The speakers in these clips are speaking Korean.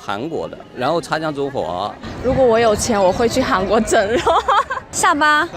韩国的，然后擦枪走火。如果我有钱，我会去韩国整容。下巴、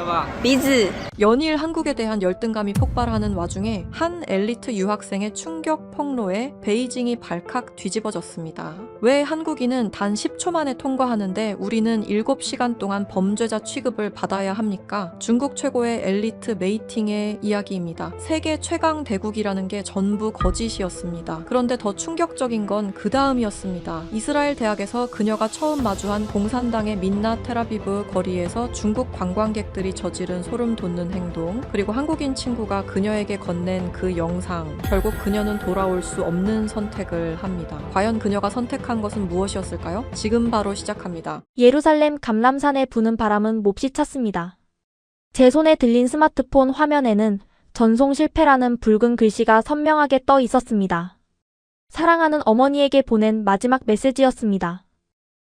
鼻子。 연일 한국에 대한 열등감이 폭발하는 와중에 한 엘리트 유학생의 충격 폭로에 베이징이 발칵 뒤집어졌습니다. 왜 한국인은 단 10초 만에 통과하는데 우리는 7시간 동안 범죄자 취급을 받아야 합니까? 중국 최고의 엘리트 메이팅의 이야기입니다. 세계 최강 대국이라는 게 전부 거짓이었습니다. 그런데 더 충격적인 건 그 다음이었습니다. 이스라엘 대학에서 그녀가 처음 마주한 공산당의 민나 테라비브 거리에서 중국 관광객들이 저지른 소름 돋는 행동, 그리고 한국인 친구가 그녀에게 건넨 그 영상. 결국 그녀는 돌아올 수 없는 선택을 합니다. 과연 그녀가 선택한 것은 무엇이었을까요? 지금 바로 시작합니다. 예루살렘 감람산에 부는 바람은 몹시 찼습니다. 제 손에 들린 스마트폰 화면에는 전송 실패라는 붉은 글씨가 선명하게 떠 있었습니다. 사랑하는 어머니에게 보낸 마지막 메시지였습니다.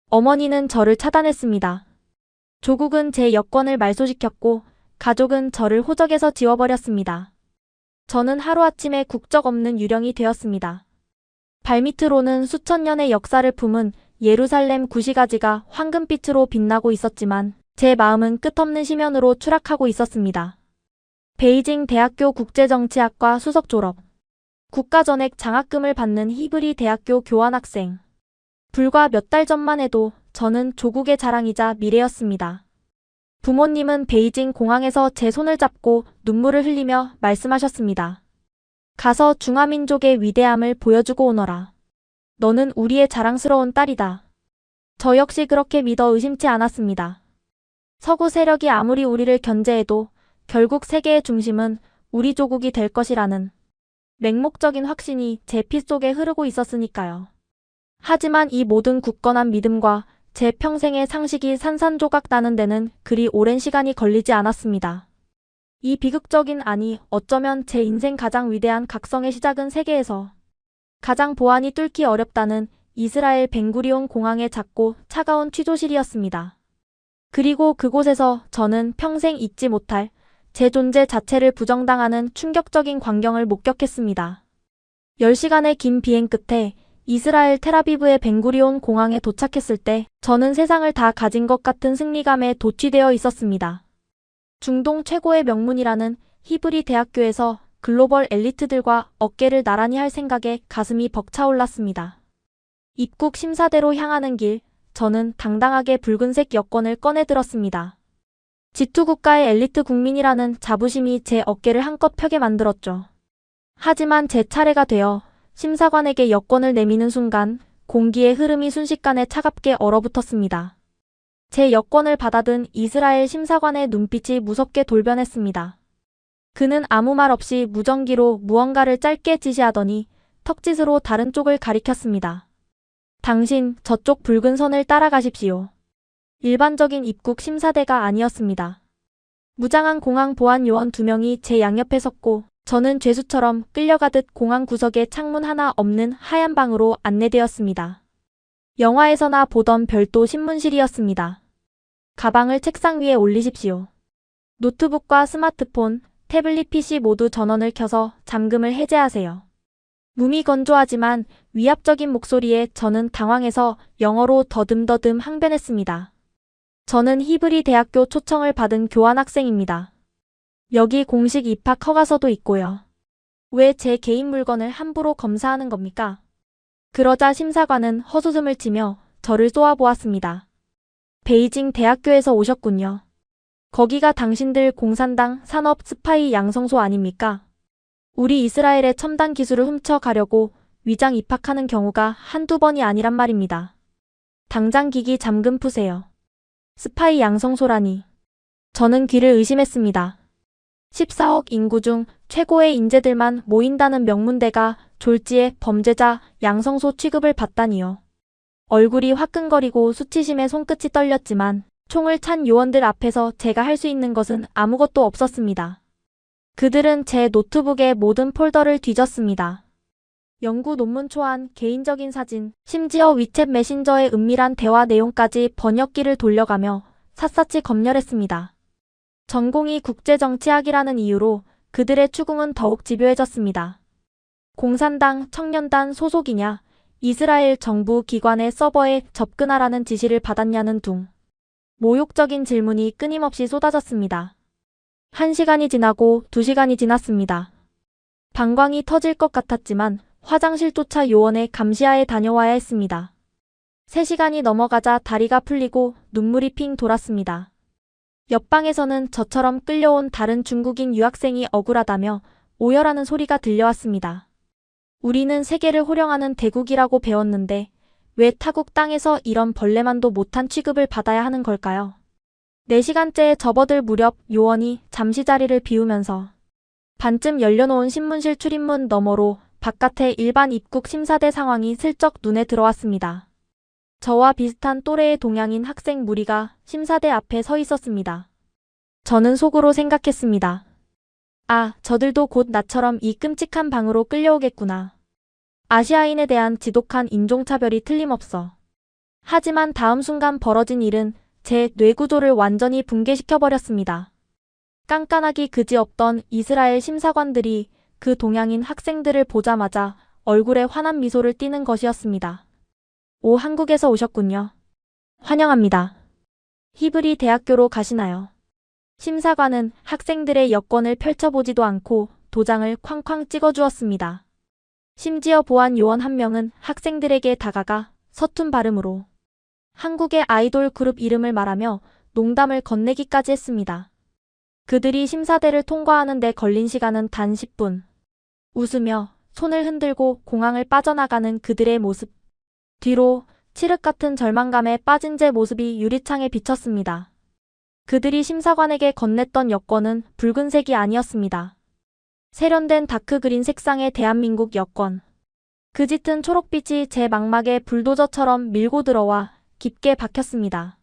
어머니는 저를 차단했습니다. 조국은 제 여권을 말소시켰고 가족은 저를 호적에서 지워버렸습니다. 저는 하루아침에 국적 없는 유령이 되었습니다. 발밑으로는 수천 년의 역사를 품은 예루살렘 구시가지가 황금빛으로 빛나고 있었지만 제 마음은 끝없는 심연으로 추락하고 있었습니다. 베이징 대학교 국제정치학과 수석 졸업, 국가전액 장학금을 받는 히브리 대학교 교환학생. 불과 몇 달 전만 해도 저는 조국의 자랑이자 미래였습니다. 부모님은 베이징 공항에서 제 손을 잡고 눈물을 흘리며 말씀하셨습니다. 가서 중화민족의 위대함을 보여주고 오너라. 너는 우리의 자랑스러운 딸이다. 저 역시 그렇게 믿어 의심치 않았습니다. 서구 세력이 아무리 우리를 견제해도 결국 세계의 중심은 우리 조국이 될 것이라는 맹목적인 확신이 제 피 속에 흐르고 있었으니까요. 하지만 이 모든 굳건한 믿음과 제 평생의 상식이 산산조각 나는 데는 그리 오랜 시간이 걸리지 않았습니다. 이 비극적인, 아니 어쩌면 제 인생 가장 위대한 각성의 시작은 세계에서 가장 보안이 뚫기 어렵다는 이스라엘 벤구리온 공항의 작고 차가운 취조실이었습니다. 그리고 그곳에서 저는 평생 잊지 못할 제 존재 자체를 부정당하는 충격적인 광경을 목격했습니다. 10시간의 긴 비행 끝에 이스라엘 텔아비브의 벤구리온 공항에 도착했을 때 저는 세상을 다 가진 것 같은 승리감에 도취되어 있었습니다. 중동 최고의 명문이라는 히브리 대학교에서 글로벌 엘리트들과 어깨를 나란히 할 생각에 가슴이 벅차올랐습니다. 입국 심사대로 향하는 길, 저는 당당하게 붉은색 여권을 꺼내들었습니다. G2 국가의 엘리트 국민이라는 자부심이 제 어깨를 한껏 펴게 만들었죠. 하지만 제 차례가 되어 심사관에게 여권을 내미는 순간 공기의 흐름이 순식간에 차갑게 얼어붙었습니다. 제 여권을 받아든 이스라엘 심사관의 눈빛이 무섭게 돌변했습니다. 그는 아무 말 없이 무전기로 무언가를 짧게 지시하더니 턱짓으로 다른 쪽을 가리켰습니다. 당신, 저쪽 붉은 선을 따라가십시오. 일반적인 입국 심사대가 아니었습니다. 무장한 공항 보안 요원 2명이 제 양옆에 섰고 저는 죄수처럼 끌려가듯 공항 구석에 창문 하나 없는 하얀 방으로 안내되었습니다. 영화에서나 보던 별도 신문실이었습니다. 가방을 책상 위에 올리십시오. 노트북과 스마트폰, 태블릿 PC 모두 전원을 켜서 잠금을 해제하세요. 몸이 건조하지만 위압적인 목소리에 저는 당황해서 영어로 더듬더듬 항변했습니다. 저는 히브리 대학교 초청을 받은 교환학생입니다. 여기 공식 입학 허가서도 있고요. 왜 제 개인 물건을 함부로 검사하는 겁니까? 그러자 심사관은 헛웃음을 치며 저를 쏘아보았습니다. 베이징 대학교에서 오셨군요. 거기가 당신들 공산당 산업 스파이 양성소 아닙니까? 우리 이스라엘의 첨단 기술을 훔쳐가려고 위장 입학하는 경우가 한두 번이 아니란 말입니다. 당장 기기 잠금 푸세요. 스파이 양성소라니. 저는 귀를 의심했습니다. 14억 인구 중 최고의 인재들만 모인다는 명문대가 졸지에 범죄자 양성소 취급을 받다니요. 얼굴이 화끈거리고 수치심에 손끝이 떨렸지만 총을 찬 요원들 앞에서 제가 할 수 있는 것은 아무것도 없었습니다. 그들은 제 노트북의 모든 폴더를 뒤졌습니다. 연구 논문 초안, 개인적인 사진, 심지어 위챗 메신저의 은밀한 대화 내용까지 번역기를 돌려가며 샅샅이 검열했습니다. 전공이 국제정치학이라는 이유로 그들의 추궁은 더욱 집요해졌습니다. 공산당, 청년단 소속이냐, 이스라엘 정부 기관의 서버에 접근하라는 지시를 받았냐는 둥 모욕적인 질문이 끊임없이 쏟아졌습니다. 1시간이 지나고 2시간이 지났습니다. 방광이 터질 것 같았지만 화장실조차 요원의 감시하에 다녀와야 했습니다. 3시간이 넘어가자 다리가 풀리고 눈물이 핑 돌았습니다. 옆방에서는 저처럼 끌려온 다른 중국인 유학생이 억울하다며 오열하는 소리가 들려왔습니다. 우리는 세계를 호령하는 대국이라고 배웠는데 왜 타국 땅에서 이런 벌레만도 못한 취급을 받아야 하는 걸까요? 4시간째에 접어들 무렵 요원이 잠시 자리를 비우면서 반쯤 열려놓은 신문실 출입문 너머로 바깥의 일반 입국 심사대 상황이 슬쩍 눈에 들어왔습니다. 저와 비슷한 또래의 동양인 학생 무리가 심사대 앞에 서 있었습니다. 저는 속으로 생각했습니다. 아, 저들도 곧 나처럼 이 끔찍한 방으로 끌려오겠구나. 아시아인에 대한 지독한 인종차별이 틀림없어. 하지만 다음 순간 벌어진 일은 제 뇌구조를 완전히 붕괴시켜버렸습니다. 깐깐하기 그지없던 이스라엘 심사관들이 그 동양인 학생들을 보자마자 얼굴에 환한 미소를 띠는 것이었습니다. 오, 한국에서 오셨군요. 환영합니다. 히브리 대학교로 가시나요? 심사관은 학생들의 여권을 펼쳐보지도 않고 도장을 쾅쾅 찍어주었습니다. 심지어 보안 요원 한 명은 학생들에게 다가가 서툰 발음으로 한국의 아이돌 그룹 이름을 말하며 농담을 건네기까지 했습니다. 그들이 심사대를 통과하는 데 걸린 시간은 단 10분. 웃으며 손을 흔들고 공항을 빠져나가는 그들의 모습. 뒤로 칠흑 같은 절망감에 빠진 제 모습이 유리창에 비쳤습니다. 그들이 심사관에게 건넸던 여권은 붉은색이 아니었습니다. 세련된 다크그린 색상의 대한민국 여권. 그 짙은 초록빛이 제 망막에 불도저처럼 밀고 들어와 깊게 박혔습니다.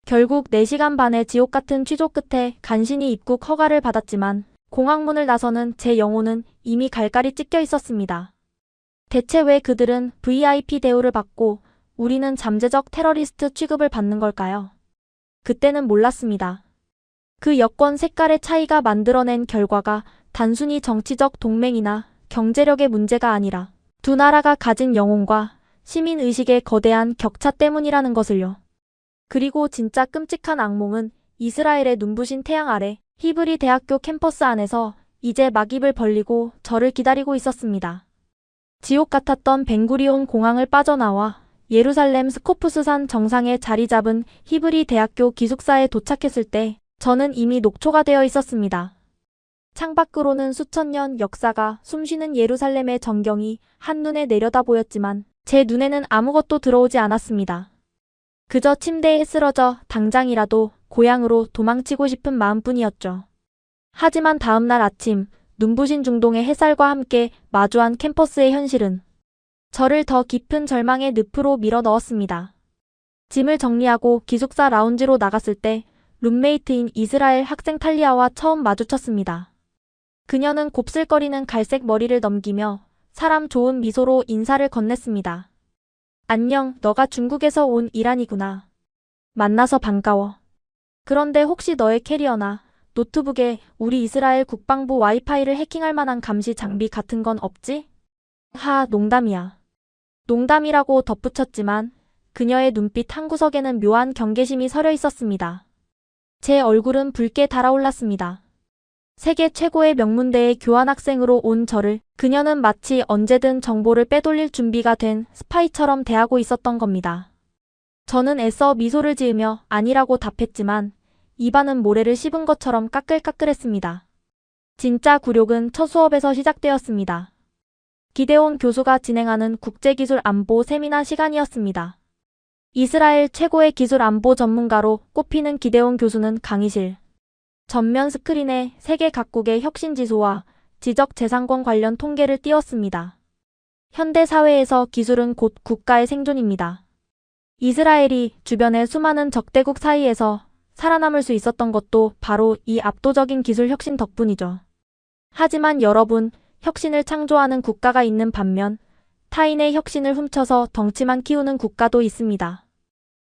결국 4시간 반의 지옥 같은 취조 끝에 간신히 입국 허가를 받았지만 공항문을 나서는 제 영혼은 이미 갈갈이 찢겨 있었습니다. 대체 왜 그들은 VIP 대우를 받고 우리는 잠재적 테러리스트 취급을 받는 걸까요? 그때는 몰랐습니다. 그 여권 색깔의 차이가 만들어낸 결과가 단순히 정치적 동맹이나 경제력의 문제가 아니라 두 나라가 가진 영혼과 시민의식의 거대한 격차 때문이라는 것을요. 그리고 진짜 끔찍한 악몽은 이스라엘의 눈부신 태양 아래 히브리 대학교 캠퍼스 안에서 이제 막 입을 벌리고 저를 기다리고 있었습니다. 지옥 같았던 벤구리온 공항을 빠져나와 예루살렘 스코프스산 정상에 자리 잡은 히브리 대학교 기숙사에 도착했을 때 저는 이미 녹초가 되어 있었습니다. 창밖으로는 수천 년 역사가 숨쉬는 예루살렘의 전경이 한눈에 내려다 보였지만 제 눈에는 아무것도 들어오지 않았습니다. 그저 침대에 쓰러져 당장이라도 고향으로 도망치고 싶은 마음뿐이었죠. 하지만 다음날 아침 눈부신 중동의 햇살과 함께 마주한 캠퍼스의 현실은 저를 더 깊은 절망의 늪으로 밀어 넣었습니다. 짐을 정리하고 기숙사 라운지로 나갔을 때 룸메이트인 이스라엘 학생 탈리아와 처음 마주쳤습니다. 그녀는 곱슬거리는 갈색 머리를 넘기며 사람 좋은 미소로 인사를 건넸습니다. 안녕, 너가 중국에서 온 이란이구나. 만나서 반가워. 그런데 혹시 너의 캐리어나 노트북에 우리 이스라엘 국방부 와이파이를 해킹할 만한 감시 장비 같은 건 없지? 하, 농담이야. 농담이라고 덧붙였지만 그녀의 눈빛 한 구석에는 묘한 경계심이 서려 있었습니다. 제 얼굴은 붉게 달아올랐습니다. 세계 최고의 명문대의 교환학생으로 온 저를 그녀는 마치 언제든 정보를 빼돌릴 준비가 된 스파이처럼 대하고 있었던 겁니다. 저는 애써 미소를 지으며 아니라고 답했지만 입안은 모래를 씹은 것처럼 까끌까끌했습니다. 진짜 굴욕은 첫 수업에서 시작되었습니다. 기데온 교수가 진행하는 국제기술 안보 세미나 시간이었습니다. 이스라엘 최고의 기술 안보 전문가로 꼽히는 기데온 교수는 강의실 전면 스크린에 세계 각국의 혁신 지수와 지적재산권 관련 통계를 띄웠습니다. 현대 사회에서 기술은 곧 국가의 생존입니다. 이스라엘이 주변의 수많은 적대국 사이에서 살아남을 수 있었던 것도 바로 이 압도적인 기술 혁신 덕분이죠. 하지만 여러분, 혁신을 창조하는 국가가 있는 반면 타인의 혁신을 훔쳐서 덩치만 키우는 국가도 있습니다.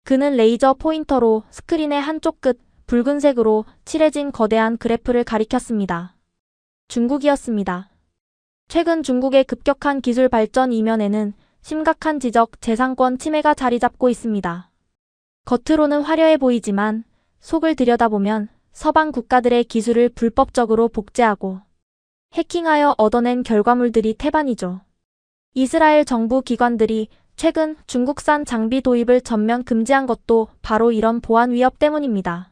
그는 레이저 포인터로 스크린의 한쪽 끝 붉은색으로 칠해진 거대한 그래프를 가리켰습니다. 중국이었습니다. 최근 중국의 급격한 기술 발전 이면에는 심각한 지적, 재산권 침해가 자리 잡고 있습니다. 겉으로는 화려해 보이지만 속을 들여다보면 서방 국가들의 기술을 불법적으로 복제하고 해킹하여 얻어낸 결과물들이 태반이죠. 이스라엘 정부 기관들이 최근 중국산 장비 도입을 전면 금지한 것도 바로 이런 보안 위협 때문입니다.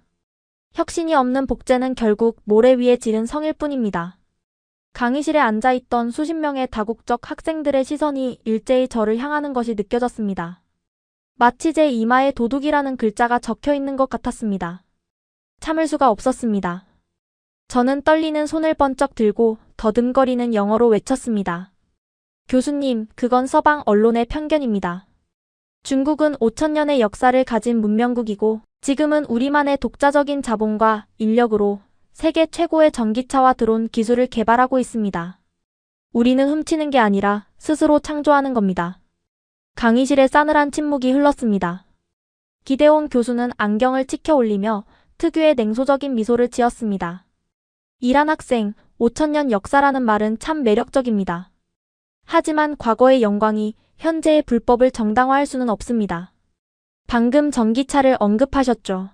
혁신이 없는 복제는 결국 모래 위에 지른 성일 뿐입니다. 강의실에 앉아있던 수십 명의 다국적 학생들의 시선이 일제히 저를 향하는 것이 느껴졌습니다. 마치 제 이마에 도둑이라는 글자가 적혀 있는 것 같았습니다. 참을 수가 없었습니다. 저는 떨리는 손을 번쩍 들고 더듬거리는 영어로 외쳤습니다. 교수님, 그건 서방 언론의 편견입니다. 중국은 5,000년의 역사를 가진 문명국이고 지금은 우리만의 독자적인 자본과 인력으로 세계 최고의 전기차와 드론 기술을 개발하고 있습니다. 우리는 훔치는 게 아니라 스스로 창조하는 겁니다. 강의실에 싸늘한 침묵이 흘렀습니다. 기대온 교수는 안경을 치켜 올리며 특유의 냉소적인 미소를 지었습니다. 이란 학생, 5,000년 역사라는 말은 참 매력적입니다. 하지만 과거의 영광이 현재의 불법을 정당화할 수는 없습니다. 방금 전기차를 언급하셨죠.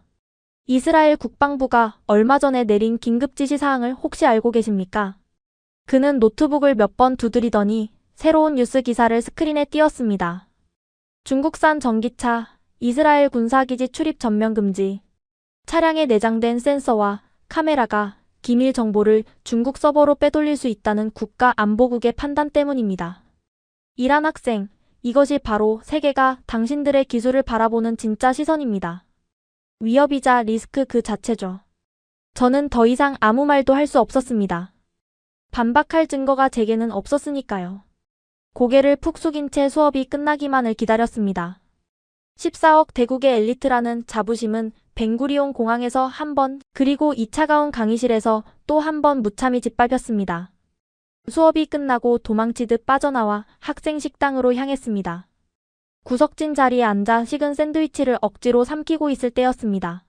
이스라엘 국방부가 얼마 전에 내린 긴급 지시 사항을 혹시 알고 계십니까? 그는 노트북을 몇 번 두드리더니 새로운 뉴스 기사를 스크린에 띄웠습니다. 중국산 전기차, 이스라엘 군사기지 출입 전면 금지. 차량에 내장된 센서와 카메라가 기밀 정보를 중국 서버로 빼돌릴 수 있다는 국가안보국의 판단 때문입니다. 이란 학생, 이것이 바로 세계가 당신들의 기술을 바라보는 진짜 시선입니다. 위협이자 리스크 그 자체죠. 저는 더 이상 아무 말도 할 수 없었습니다. 반박할 증거가 제게는 없었으니까요. 고개를 푹 숙인 채 수업이 끝나기만을 기다렸습니다. 14억 대국의 엘리트라는 자부심은 벵구리온 공항에서 한 번, 그리고 이 차가운 강의실에서 또 한 번 무참히 짓밟혔습니다. 수업이 끝나고 도망치듯 빠져나와 학생 식당으로 향했습니다. 구석진 자리에 앉아 식은 샌드위치를 억지로 삼키고 있을 때였습니다.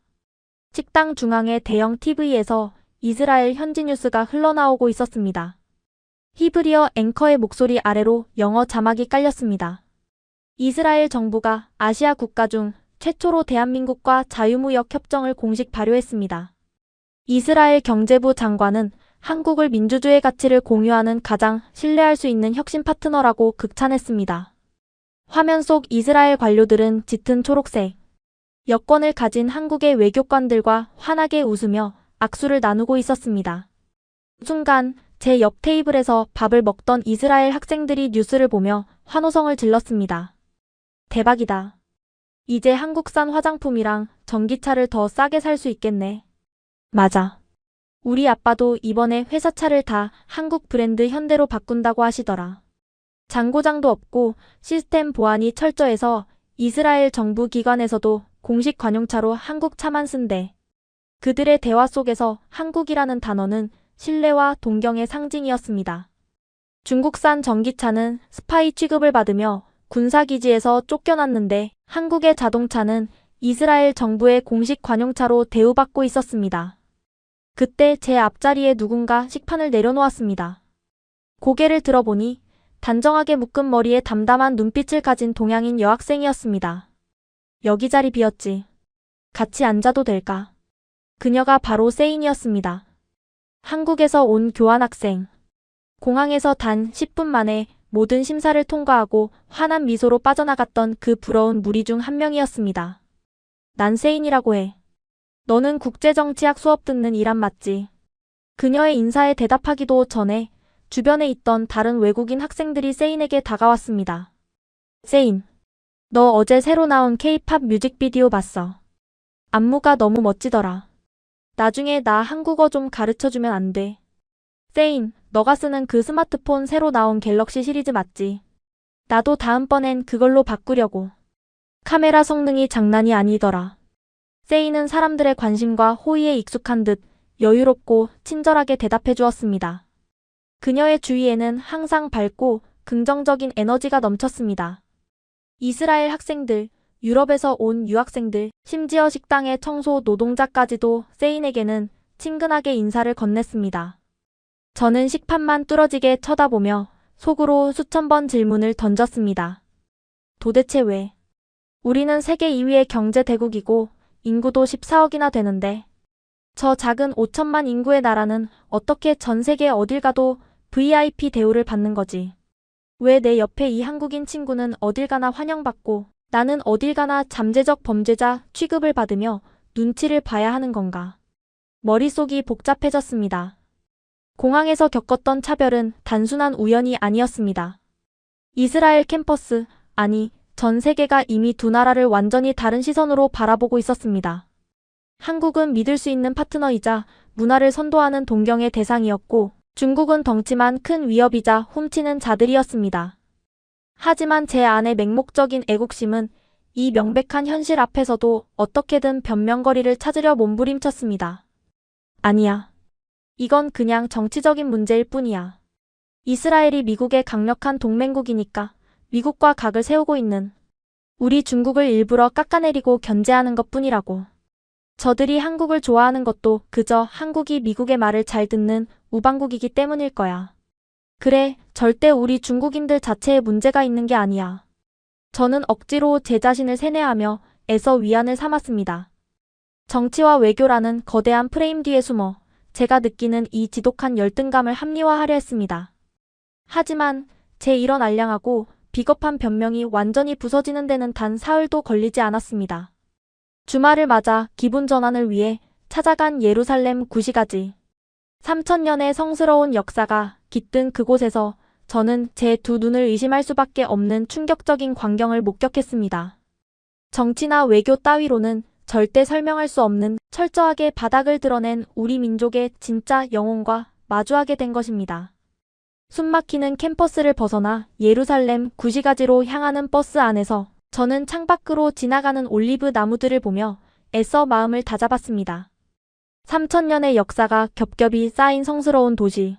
식당 중앙의 대형 TV에서 이스라엘 현지 뉴스가 흘러나오고 있었습니다. 히브리어 앵커의 목소리 아래로 영어 자막이 깔렸습니다. 이스라엘 정부가 아시아 국가 중 최초로 대한민국과 자유무역 협정을 공식 발효했습니다. 이스라엘 경제부 장관은 한국을 민주주의 가치를 공유하는 가장 신뢰할 수 있는 혁신 파트너라고 극찬했습니다. 화면 속 이스라엘 관료들은 짙은 초록색 여권을 가진 한국의 외교관들과 환하게 웃으며 악수를 나누고 있었습니다. 순간 제 옆 테이블에서 밥을 먹던 이스라엘 학생들이 뉴스를 보며 환호성을 질렀습니다. 대박이다. 이제 한국산 화장품이랑 전기차를 더 싸게 살 수 있겠네. 맞아. 우리 아빠도 이번에 회사 차를 다 한국 브랜드 현대로 바꾼다고 하시더라. 잔고장도 없고 시스템 보안이 철저해서 이스라엘 정부 기관에서도 공식 관용차로 한국 차만 쓴대. 그들의 대화 속에서 한국이라는 단어는 신뢰와 동경의 상징이었습니다. 중국산 전기차는 스파이 취급을 받으며 군사기지에서 쫓겨났는데 한국의 자동차는 이스라엘 정부의 공식 관용차로 대우받고 있었습니다. 그때 제 앞자리에 누군가 식판을 내려놓았습니다. 고개를 들어보니 단정하게 묶은 머리에 담담한 눈빛을 가진 동양인 여학생이었습니다. 여기 자리 비었지. 같이 앉아도 될까? 그녀가 바로 세인이었습니다. 한국에서 온 교환학생. 공항에서 단 10분 만에 모든 심사를 통과하고 환한 미소로 빠져나갔던 그 부러운 무리 중 한 명이었습니다. 난 세인이라고 해. 너는 국제정치학 수업 듣는 이란 맞지? 그녀의 인사에 대답하기도 전에 주변에 있던 다른 외국인 학생들이 세인에게 다가왔습니다. 세인, 너 어제 새로 나온 K-팝 뮤직비디오 봤어. 안무가 너무 멋지더라. 나중에 나 한국어 좀 가르쳐주면 안 돼? 세인, 너가 쓰는 그 스마트폰 새로 나온 갤럭시 시리즈 맞지? 나도 다음번엔 그걸로 바꾸려고. 카메라 성능이 장난이 아니더라. 세인은 사람들의 관심과 호의에 익숙한 듯 여유롭고 친절하게 대답해 주었습니다. 그녀의 주위에는 항상 밝고 긍정적인 에너지가 넘쳤습니다. 이스라엘 학생들, 유럽에서 온 유학생들, 심지어 식당의 청소 노동자까지도 세인에게는 친근하게 인사를 건넸습니다. 저는 식판만 뚫어지게 쳐다보며 속으로 수천 번 질문을 던졌습니다. 도대체 왜? 우리는 세계 2위의 경제 대국이고 인구도 14억이나 되는데 저 작은 5천만 인구의 나라는 어떻게 전 세계 어딜 가도 VIP 대우를 받는 거지? 왜 내 옆에 이 한국인 친구는 어딜 가나 환영받고 나는 어딜 가나 잠재적 범죄자 취급을 받으며 눈치를 봐야 하는 건가? 머릿속이 복잡해졌습니다. 공항에서 겪었던 차별은 단순한 우연이 아니었습니다. 이스라엘 캠퍼스, 아니, 전 세계가 이미 두 나라를 완전히 다른 시선으로 바라보고 있었습니다. 한국은 믿을 수 있는 파트너이자 문화를 선도하는 동경의 대상이었고 중국은 덩치만 큰 위협이자 훔치는 자들이었습니다. 하지만 제 안의 맹목적인 애국심은 이 명백한 현실 앞에서도 어떻게든 변명거리를 찾으려 몸부림쳤습니다. 아니야. 이건 그냥 정치적인 문제일 뿐이야. 이스라엘이 미국의 강력한 동맹국이니까 미국과 각을 세우고 있는 우리 중국을 일부러 깎아내리고 견제하는 것뿐이라고. 저들이 한국을 좋아하는 것도 그저 한국이 미국의 말을 잘 듣는 우방국이기 때문일 거야. 그래, 절대 우리 중국인들 자체에 문제가 있는 게 아니야. 저는 억지로 제 자신을 세뇌하며 애써 위안을 삼았습니다. 정치와 외교라는 거대한 프레임 뒤에 숨어 제가 느끼는 이 지독한 열등감을 합리화하려 했습니다. 하지만 제 이런 알량하고 비겁한 변명이 완전히 부서지는 데는 단 사흘도 걸리지 않았습니다. 주말을 맞아 기분 전환을 위해 찾아간 예루살렘 구시가지. 3000년의 성스러운 역사가 깃든 그곳에서 저는 제 두 눈을 의심할 수밖에 없는 충격적인 광경을 목격했습니다. 정치나 외교 따위로는 절대 설명할 수 없는 철저하게 바닥을 드러낸 우리 민족의 진짜 영혼과 마주하게 된 것입니다. 숨막히는 캠퍼스를 벗어나 예루살렘 구시가지로 향하는 버스 안에서 저는 창밖으로 지나가는 올리브 나무들을 보며 애써 마음을 다잡았습니다. 3000년의 역사가 겹겹이 쌓인 성스러운 도시.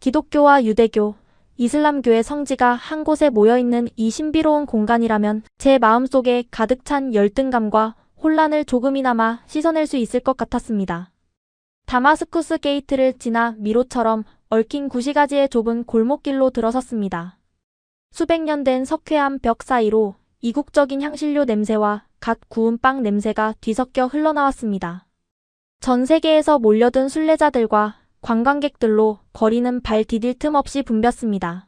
기독교와 유대교, 이슬람교의 성지가 한 곳에 모여있는 이 신비로운 공간이라면 제 마음속에 가득 찬 열등감과 혼란을 조금이나마 씻어낼 수 있을 것 같았습니다. 다마스쿠스 게이트를 지나 미로처럼 얽힌 구시가지의 좁은 골목길로 들어섰습니다. 수백 년 된 석회암 벽 사이로 이국적인 향신료 냄새와 갓 구운 빵 냄새가 뒤섞여 흘러나왔습니다. 전 세계에서 몰려든 순례자들과 관광객들로 거리는 발 디딜 틈 없이 붐볐습니다.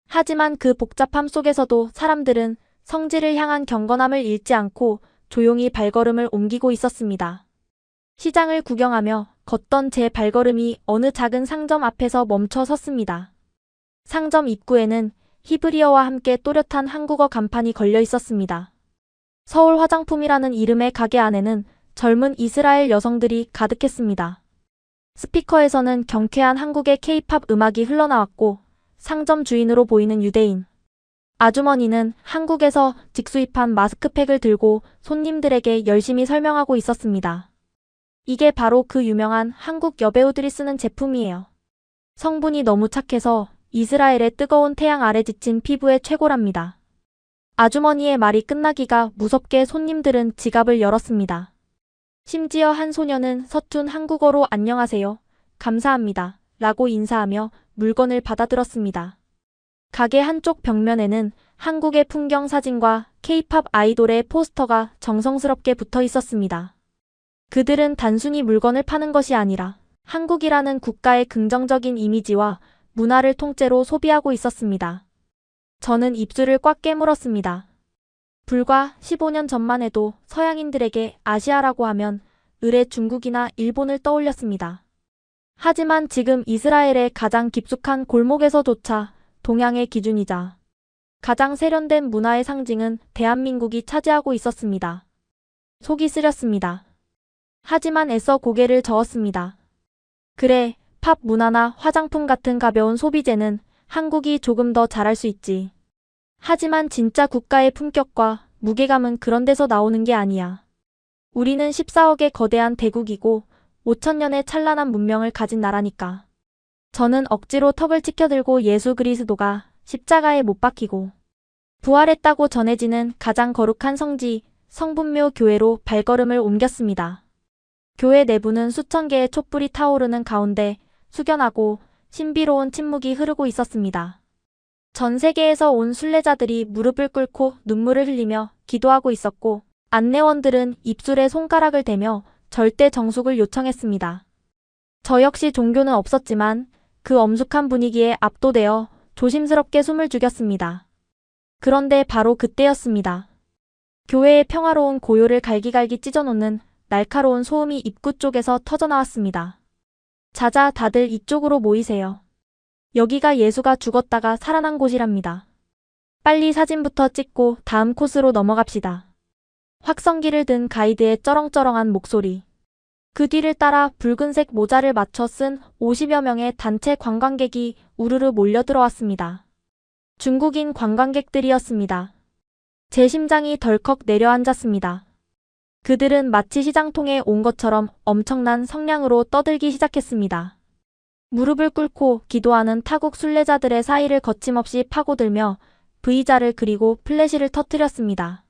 하지만 그 복잡함 속에서도 사람들은 성지를 향한 경건함을 잃지 않고 조용히 발걸음을 옮기고 있었습니다. 시장을 구경하며 걷던 제 발걸음이 어느 작은 상점 앞에서 멈춰 섰습니다. 상점 입구에는 히브리어와 함께 또렷한 한국어 간판이 걸려 있었습니다. 서울 화장품이라는 이름의 가게 안에는 젊은 이스라엘 여성들이 가득했습니다. 스피커에서는 경쾌한 한국의 K-팝 음악이 흘러나왔고 상점 주인으로 보이는 유대인 아주머니는 한국에서 직수입한 마스크팩을 들고 손님들에게 열심히 설명하고 있었습니다. 이게 바로 그 유명한 한국 여배우들이 쓰는 제품이에요. 성분이 너무 착해서 이스라엘의 뜨거운 태양 아래 지친 피부에 최고랍니다. 아주머니의 말이 끝나기가 무섭게 손님들은 지갑을 열었습니다. 심지어 한 소녀는 서툰 한국어로 안녕하세요, 감사합니다 라고 인사하며 물건을 받아들었습니다. 가게 한쪽 벽면에는 한국의 풍경 사진과 K-팝 아이돌의 포스터가 정성스럽게 붙어 있었습니다. 그들은 단순히 물건을 파는 것이 아니라 한국이라는 국가의 긍정적인 이미지와 문화를 통째로 소비하고 있었습니다. 저는 입술을 꽉 깨물었습니다. 불과 15년 전만 해도 서양인들에게 아시아라고 하면 을의 중국이나 일본을 떠올렸습니다. 하지만 지금 이스라엘의 가장 깊숙한 골목에서조차 동양의 기준이자 가장 세련된 문화의 상징은 대한민국이 차지하고 있었습니다. 속이 쓰렸습니다. 하지만 애써 고개를 저었습니다. 그래, 팝 문화나 화장품 같은 가벼운 소비재는 한국이 조금 더 잘할 수 있지. 하지만 진짜 국가의 품격과 무게감은 그런 데서 나오는 게 아니야. 우리는 14억의 거대한 대국이고 5000년의 찬란한 문명을 가진 나라니까. 저는 억지로 턱을 치켜들고 예수 그리스도가 십자가에 못 박히고 부활했다고 전해지는 가장 거룩한 성지, 성분묘 교회로 발걸음을 옮겼습니다. 교회 내부는 수천 개의 촛불이 타오르는 가운데 숙연하고 신비로운 침묵이 흐르고 있었습니다. 전 세계에서 온 순례자들이 무릎을 꿇고 눈물을 흘리며 기도하고 있었고, 안내원들은 입술에 손가락을 대며 절대 정숙을 요청했습니다. 저 역시 종교는 없었지만 그 엄숙한 분위기에 압도되어 조심스럽게 숨을 죽였습니다. 그런데 바로 그때였습니다. 교회의 평화로운 고요를 갈기갈기 찢어놓는 날카로운 소음이 입구 쪽에서 터져나왔습니다. 자자, 다들 이쪽으로 모이세요. 여기가 예수가 죽었다가 살아난 곳이랍니다. 빨리 사진부터 찍고 다음 코스로 넘어갑시다. 확성기를 든 가이드의 쩌렁쩌렁한 목소리. 그 뒤를 따라 붉은색 모자를 맞춰 쓴 50여 명의 단체 관광객이 우르르 몰려들어왔습니다. 중국인 관광객들이었습니다. 제 심장이 덜컥 내려앉았습니다. 그들은 마치 시장통에 온 것처럼 엄청난 성량으로 떠들기 시작했습니다. 무릎을 꿇고 기도하는 타국 순례자들의 사이를 거침없이 파고들며 V자를 그리고 플래시를 터뜨렸습니다.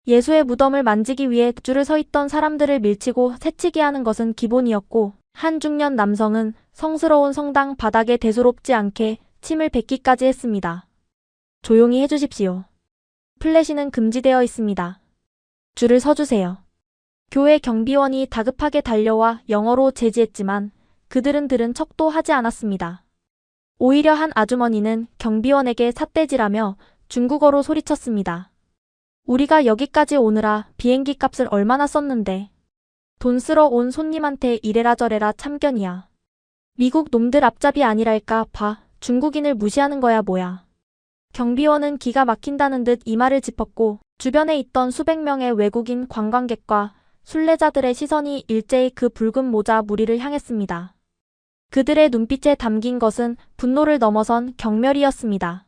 예수의 무덤을 만지기 위해 줄을 서 있던 사람들을 밀치고 새치기 하는 것은 기본이었고, 한 중년 남성은 성스러운 성당 바닥에 대수롭지 않게 침을 뱉기까지 했습니다. 조용히 해주십시오. 플래시는 금지되어 있습니다. 줄을 서주세요. 교회 경비원이 다급하게 달려와 영어로 제지했지만 그들은 들은 척도 하지 않았습니다. 오히려 한 아주머니는 경비원에게 삿대질하며 중국어로 소리쳤습니다. 우리가 여기까지 오느라 비행기 값을 얼마나 썼는데. 돈 쓰러 온 손님한테 이래라 저래라 참견이야. 미국 놈들 앞잡이 아니랄까 봐 중국인을 무시하는 거야 뭐야. 경비원은 기가 막힌다는 듯 이마를 짚었고 주변에 있던 수백 명의 외국인 관광객과 순례자들의 시선이 일제히 그 붉은 모자 무리를 향했습니다. 그들의 눈빛에 담긴 것은 분노를 넘어선 경멸이었습니다.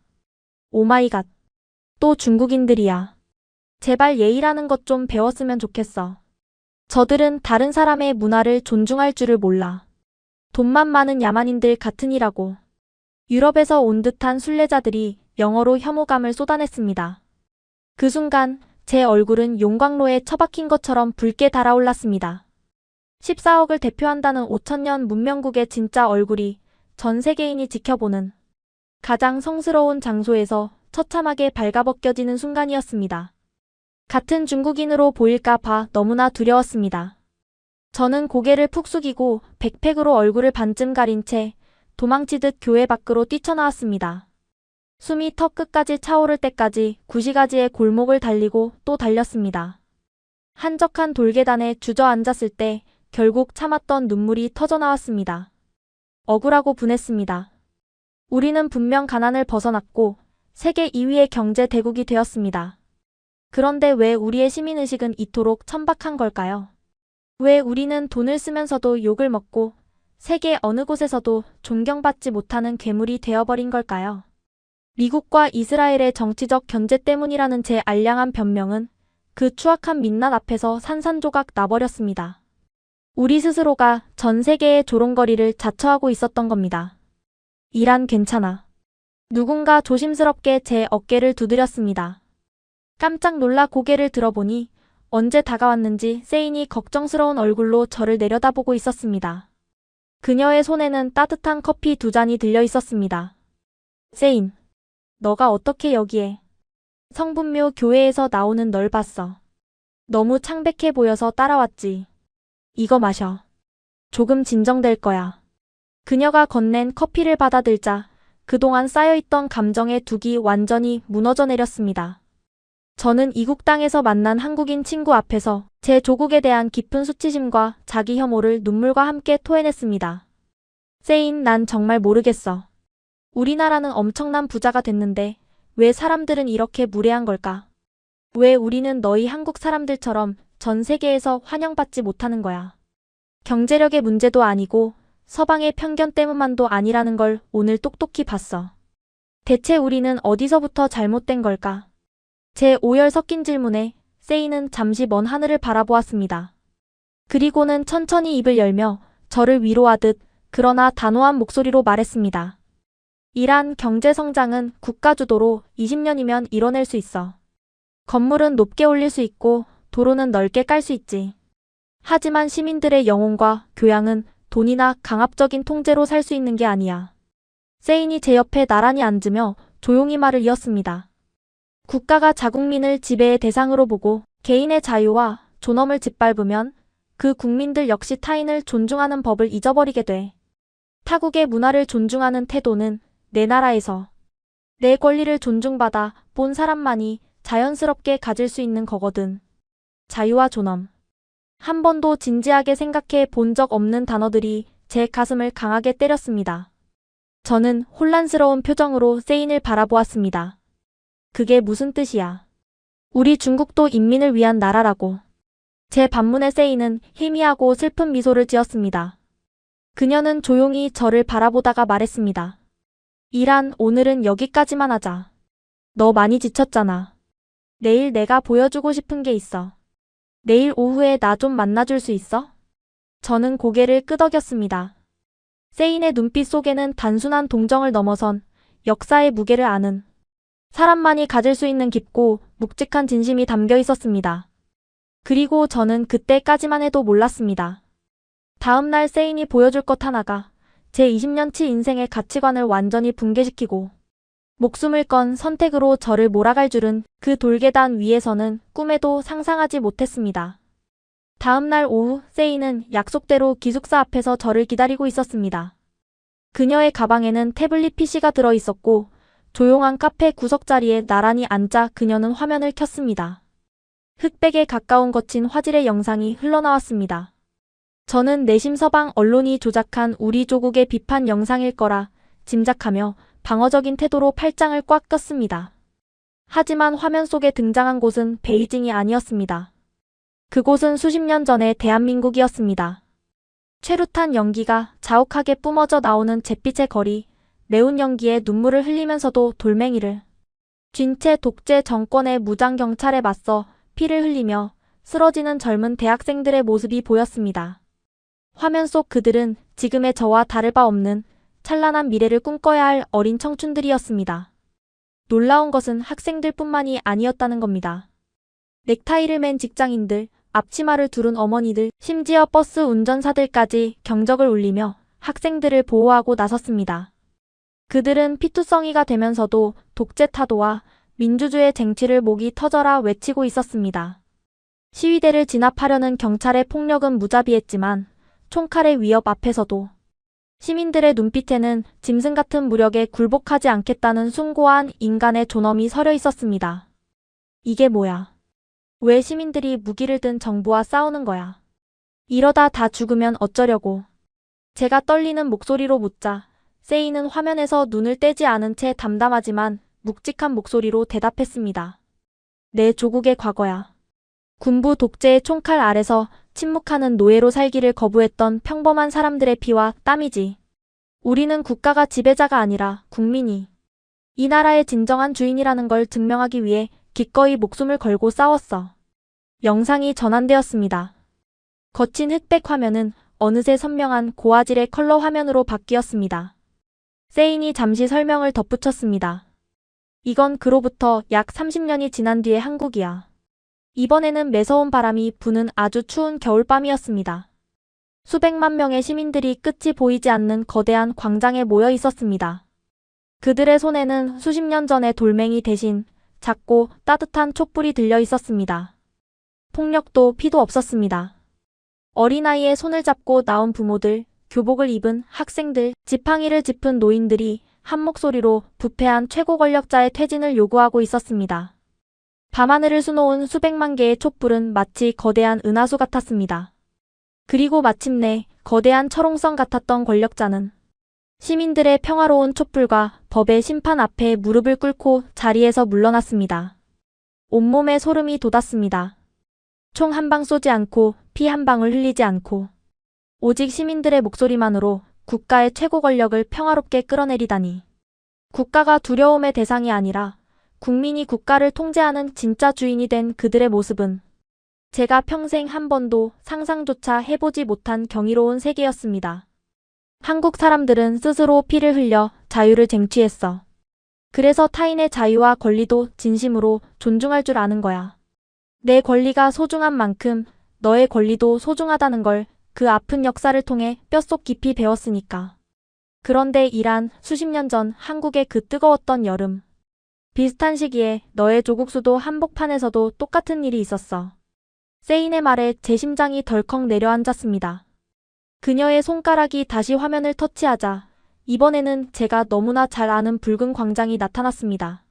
오마이갓. 또 중국인들이야. 제발 예의라는 것 좀 배웠으면 좋겠어. 저들은 다른 사람의 문화를 존중할 줄을 몰라. 돈만 많은 야만인들 같으니라고. 유럽에서 온 듯한 순례자들이 영어로 혐오감을 쏟아냈습니다. 그 순간 제 얼굴은 용광로에 처박힌 것처럼 붉게 달아올랐습니다. 14억을 대표한다는 5천년 문명국의 진짜 얼굴이 전 세계인이 지켜보는 가장 성스러운 장소에서 처참하게 발가벗겨지는 순간이었습니다. 같은 중국인으로 보일까 봐 너무나 두려웠습니다. 저는 고개를 푹 숙이고 백팩으로 얼굴을 반쯤 가린 채 도망치듯 교회 밖으로 뛰쳐나왔습니다. 숨이 턱 끝까지 차오를 때까지 구시가지의 골목을 달리고 또 달렸습니다. 한적한 돌계단에 주저앉았을 때 결국 참았던 눈물이 터져나왔습니다. 억울하고 분했습니다. 우리는 분명 가난을 벗어났고 세계 2위의 경제 대국이 되었습니다. 그런데 왜 우리의 시민의식은 이토록 천박한 걸까요? 왜 우리는 돈을 쓰면서도 욕을 먹고 세계 어느 곳에서도 존경받지 못하는 괴물이 되어버린 걸까요? 미국과 이스라엘의 정치적 견제 때문이라는 제 알량한 변명은 그 추악한 민낯 앞에서 산산조각 나버렸습니다. 우리 스스로가 전 세계의 조롱거리를 자처하고 있었던 겁니다. 이란 괜찮아. 누군가 조심스럽게 제 어깨를 두드렸습니다. 깜짝 놀라 고개를 들어보니 언제 다가왔는지 세인이 걱정스러운 얼굴로 저를 내려다보고 있었습니다. 그녀의 손에는 따뜻한 커피 2잔이 들려 있었습니다. 세인, 너가 어떻게 여기에? 성분묘 교회에서 나오는 널 봤어. 너무 창백해 보여서 따라왔지. 이거 마셔. 조금 진정될 거야. 그녀가 건넨 커피를 받아들자 그동안 쌓여있던 감정의 둑이 완전히 무너져 내렸습니다. 저는 이국 땅에서 만난 한국인 친구 앞에서 제 조국에 대한 깊은 수치심과 자기 혐오를 눈물과 함께 토해냈습니다. 세인, 난 정말 모르겠어. 우리나라는 엄청난 부자가 됐는데 왜 사람들은 이렇게 무례한 걸까? 왜 우리는 너희 한국 사람들처럼 전 세계에서 환영받지 못하는 거야? 경제력의 문제도 아니고 서방의 편견 때문만도 아니라는 걸 오늘 똑똑히 봤어. 대체 우리는 어디서부터 잘못된 걸까? 제 오열 섞인 질문에 세이는 잠시 먼 하늘을 바라보았습니다. 그리고는 천천히 입을 열며 저를 위로하듯 그러나 단호한 목소리로 말했습니다. 이란 경제 성장은 국가 주도로 20년이면 이뤄낼 수 있어. 건물은 높게 올릴 수 있고 도로는 넓게 깔 수 있지. 하지만 시민들의 영혼과 교양은 돈이나 강압적인 통제로 살 수 있는 게 아니야. 세인이 제 옆에 나란히 앉으며 조용히 말을 이었습니다. 국가가 자국민을 지배의 대상으로 보고 개인의 자유와 존엄을 짓밟으면 그 국민들 역시 타인을 존중하는 법을 잊어버리게 돼. 타국의 문화를 존중하는 태도는 내 나라에서 내 권리를 존중받아 본 사람만이 자연스럽게 가질 수 있는 거거든. 자유와 존엄. 한 번도 진지하게 생각해 본 적 없는 단어들이 제 가슴을 강하게 때렸습니다. 저는 혼란스러운 표정으로 세인을 바라보았습니다. 그게 무슨 뜻이야? 우리 중국도 인민을 위한 나라라고. 제 반문에 세인은 희미하고 슬픈 미소를 지었습니다. 그녀는 조용히 저를 바라보다가 말했습니다. 이란, 오늘은 여기까지만 하자. 너 많이 지쳤잖아. 내일 내가 보여주고 싶은 게 있어. 내일 오후에 나 좀 만나줄 수 있어? 저는 고개를 끄덕였습니다. 세인의 눈빛 속에는 단순한 동정을 넘어선 역사의 무게를 아는 사람만이 가질 수 있는 깊고 묵직한 진심이 담겨 있었습니다. 그리고 저는 그때까지만 해도 몰랐습니다. 다음 날 세인이 보여줄 것 하나가 제 20년치 인생의 가치관을 완전히 붕괴시키고 목숨을 건 선택으로 저를 몰아갈 줄은 그 돌계단 위에서는 꿈에도 상상하지 못했습니다. 다음 날 오후 세인은 약속대로 기숙사 앞에서 저를 기다리고 있었습니다. 그녀의 가방에는 태블릿 PC가 들어있었고 조용한 카페 구석자리에 나란히 앉아 그녀는 화면을 켰습니다. 흑백에 가까운 거친 화질의 영상이 흘러나왔습니다. 저는 내심 서방 언론이 조작한 우리 조국의 비판 영상일 거라 짐작하며 방어적인 태도로 팔짱을 꽉 꼈습니다. 하지만 화면 속에 등장한 곳은 베이징이 아니었습니다. 그곳은 수십 년 전의 대한민국이었습니다. 최루탄 연기가 자욱하게 뿜어져 나오는 잿빛의 거리, 매운 연기에 눈물을 흘리면서도 돌멩이를 쥔 채 독재 정권의 무장 경찰에 맞서 피를 흘리며 쓰러지는 젊은 대학생들의 모습이 보였습니다. 화면 속 그들은 지금의 저와 다를 바 없는 찬란한 미래를 꿈꿔야 할 어린 청춘들이었습니다. 놀라운 것은 학생들뿐만이 아니었다는 겁니다. 넥타이를 맨 직장인들, 앞치마를 두른 어머니들, 심지어 버스 운전사들까지 경적을 울리며 학생들을 보호하고 나섰습니다. 그들은 피투성이가 되면서도 독재 타도와 민주주의 쟁취를 목이 터져라 외치고 있었습니다. 시위대를 진압하려는 경찰의 폭력은 무자비했지만 총칼의 위협 앞에서도 시민들의 눈빛에는 짐승 같은 무력에 굴복하지 않겠다는 숭고한 인간의 존엄이 서려 있었습니다. 이게 뭐야? 왜 시민들이 무기를 든 정부와 싸우는 거야? 이러다 다 죽으면 어쩌려고? 제가 떨리는 목소리로 묻자 세이는 화면에서 눈을 떼지 않은 채 담담하지만 묵직한 목소리로 대답했습니다. 내 조국의 과거야. 군부 독재의 총칼 아래서 침묵하는 노예로 살기를 거부했던 평범한 사람들의 피와 땀이지. 우리는 국가가 지배자가 아니라 국민이 이 나라의 진정한 주인이라는 걸 증명하기 위해 기꺼이 목숨을 걸고 싸웠어. 영상이 전환되었습니다. 거친 흑백 화면은 어느새 선명한 고화질의 컬러 화면으로 바뀌었습니다. 세인이 잠시 설명을 덧붙였습니다. 이건 그로부터 약 30년이 지난 뒤의 한국이야. 이번에는 매서운 바람이 부는 아주 추운 겨울밤이었습니다. 수백만 명의 시민들이 끝이 보이지 않는 거대한 광장에 모여 있었습니다. 그들의 손에는 수십 년 전의 돌멩이 대신 작고 따뜻한 촛불이 들려 있었습니다. 폭력도 피도 없었습니다. 어린아이의 손을 잡고 나온 부모들, 교복을 입은 학생들, 지팡이를 짚은 노인들이 한 목소리로 부패한 최고 권력자의 퇴진을 요구하고 있었습니다. 밤하늘을 수놓은 수백만 개의 촛불은 마치 거대한 은하수 같았습니다. 그리고 마침내 거대한 철옹성 같았던 권력자는 시민들의 평화로운 촛불과 법의 심판 앞에 무릎을 꿇고 자리에서 물러났습니다. 온몸에 소름이 돋았습니다. 총 한 방 쏘지 않고 피 한 방울 흘리지 않고 오직 시민들의 목소리만으로 국가의 최고 권력을 평화롭게 끌어내리다니. 국가가 두려움의 대상이 아니라 국민이 국가를 통제하는 진짜 주인이 된 그들의 모습은 제가 평생 한 번도 상상조차 해보지 못한 경이로운 세계였습니다. 한국 사람들은 스스로 피를 흘려 자유를 쟁취했어. 그래서 타인의 자유와 권리도 진심으로 존중할 줄 아는 거야. 내 권리가 소중한 만큼 너의 권리도 소중하다는 걸 그 아픈 역사를 통해 뼛속 깊이 배웠으니까. 그런데 이란 수십 년 전 한국의 그 뜨거웠던 여름. 비슷한 시기에 너의 조국 수도 한복판에서도 똑같은 일이 있었어. 세인의 말에 제 심장이 덜컥 내려앉았습니다. 그녀의 손가락이 다시 화면을 터치하자 이번에는 제가 너무나 잘 아는 붉은 광장이 나타났습니다.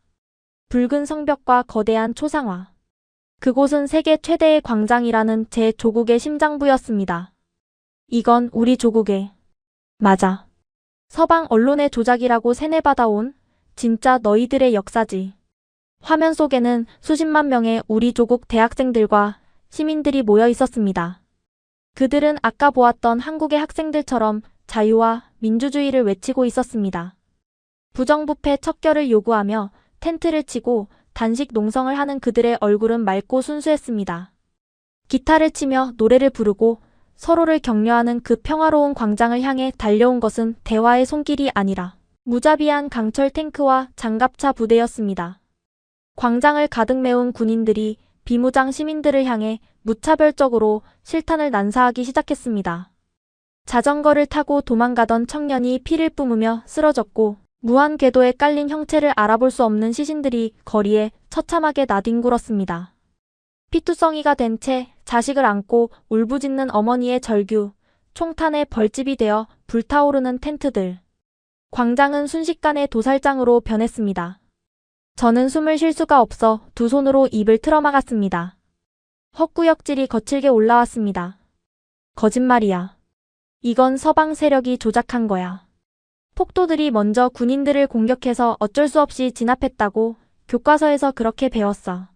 붉은 성벽과 거대한 초상화. 그곳은 세계 최대의 광장이라는 제 조국의 심장부였습니다. 이건 우리 조국의. 맞아. 서방 언론의 조작이라고 세뇌받아온 진짜 너희들의 역사지. 화면 속에는 수십만 명의 우리 조국 대학생들과 시민들이 모여 있었습니다. 그들은 아까 보았던 한국의 학생들처럼 자유와 민주주의를 외치고 있었습니다. 부정부패 척결을 요구하며 텐트를 치고 단식 농성을 하는 그들의 얼굴은 맑고 순수했습니다. 기타를 치며 노래를 부르고 서로를 격려하는 그 평화로운 광장을 향해 달려온 것은 대화의 손길이 아니라 무자비한 강철 탱크와 장갑차 부대였습니다. 광장을 가득 메운 군인들이 비무장 시민들을 향해 무차별적으로 실탄을 난사하기 시작했습니다. 자전거를 타고 도망가던 청년이 피를 뿜으며 쓰러졌고 무한 궤도에 깔린 형체를 알아볼 수 없는 시신들이 거리에 처참하게 나뒹굴었습니다. 피투성이가 된 채 자식을 안고 울부짖는 어머니의 절규, 총탄에 벌집이 되어 불타오르는 텐트들. 광장은 순식간에 도살장으로 변했습니다. 저는 숨을 쉴 수가 없어 두 손으로 입을 틀어막았습니다. 헛구역질이 거칠게 올라왔습니다. 거짓말이야. 이건 서방 세력이 조작한 거야. 폭도들이 먼저 군인들을 공격해서 어쩔 수 없이 진압했다고 교과서에서 그렇게 배웠어.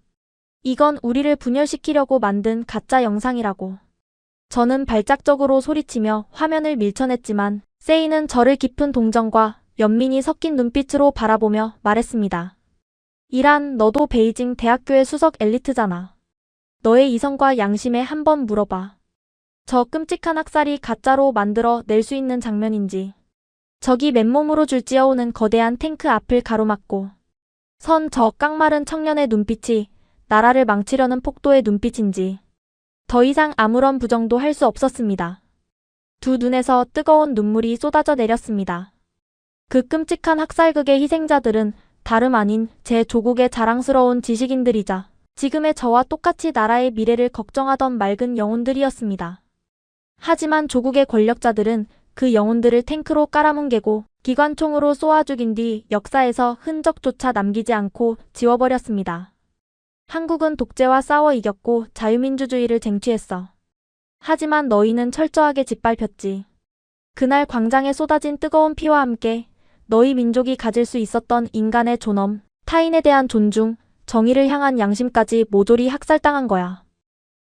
이건 우리를 분열시키려고 만든 가짜 영상이라고. 저는 발작적으로 소리치며 화면을 밀쳐냈지만 세이는 저를 깊은 동정과 연민이 섞인 눈빛으로 바라보며 말했습니다. 이란, 너도 베이징 대학교의 수석 엘리트잖아. 너의 이성과 양심에 한번 물어봐. 저 끔찍한 학살이 가짜로 만들어 낼 수 있는 장면인지. 적이 맨몸으로 줄지어오는 거대한 탱크 앞을 가로막고 선 저 깡마른 청년의 눈빛이 나라를 망치려는 폭도의 눈빛인지. 더 이상 아무런 부정도 할 수 없었습니다. 두 눈에서 뜨거운 눈물이 쏟아져 내렸습니다. 그 끔찍한 학살극의 희생자들은 다름 아닌 제 조국의 자랑스러운 지식인들이자 지금의 저와 똑같이 나라의 미래를 걱정하던 맑은 영혼들이었습니다. 하지만 조국의 권력자들은 그 영혼들을 탱크로 깔아뭉개고 기관총으로 쏘아 죽인 뒤 역사에서 흔적조차 남기지 않고 지워버렸습니다. 한국은 독재와 싸워 이겼고 자유민주주의를 쟁취했어. 하지만 너희는 철저하게 짓밟혔지. 그날 광장에 쏟아진 뜨거운 피와 함께 너희 민족이 가질 수 있었던 인간의 존엄, 타인에 대한 존중, 정의를 향한 양심까지 모조리 학살당한 거야.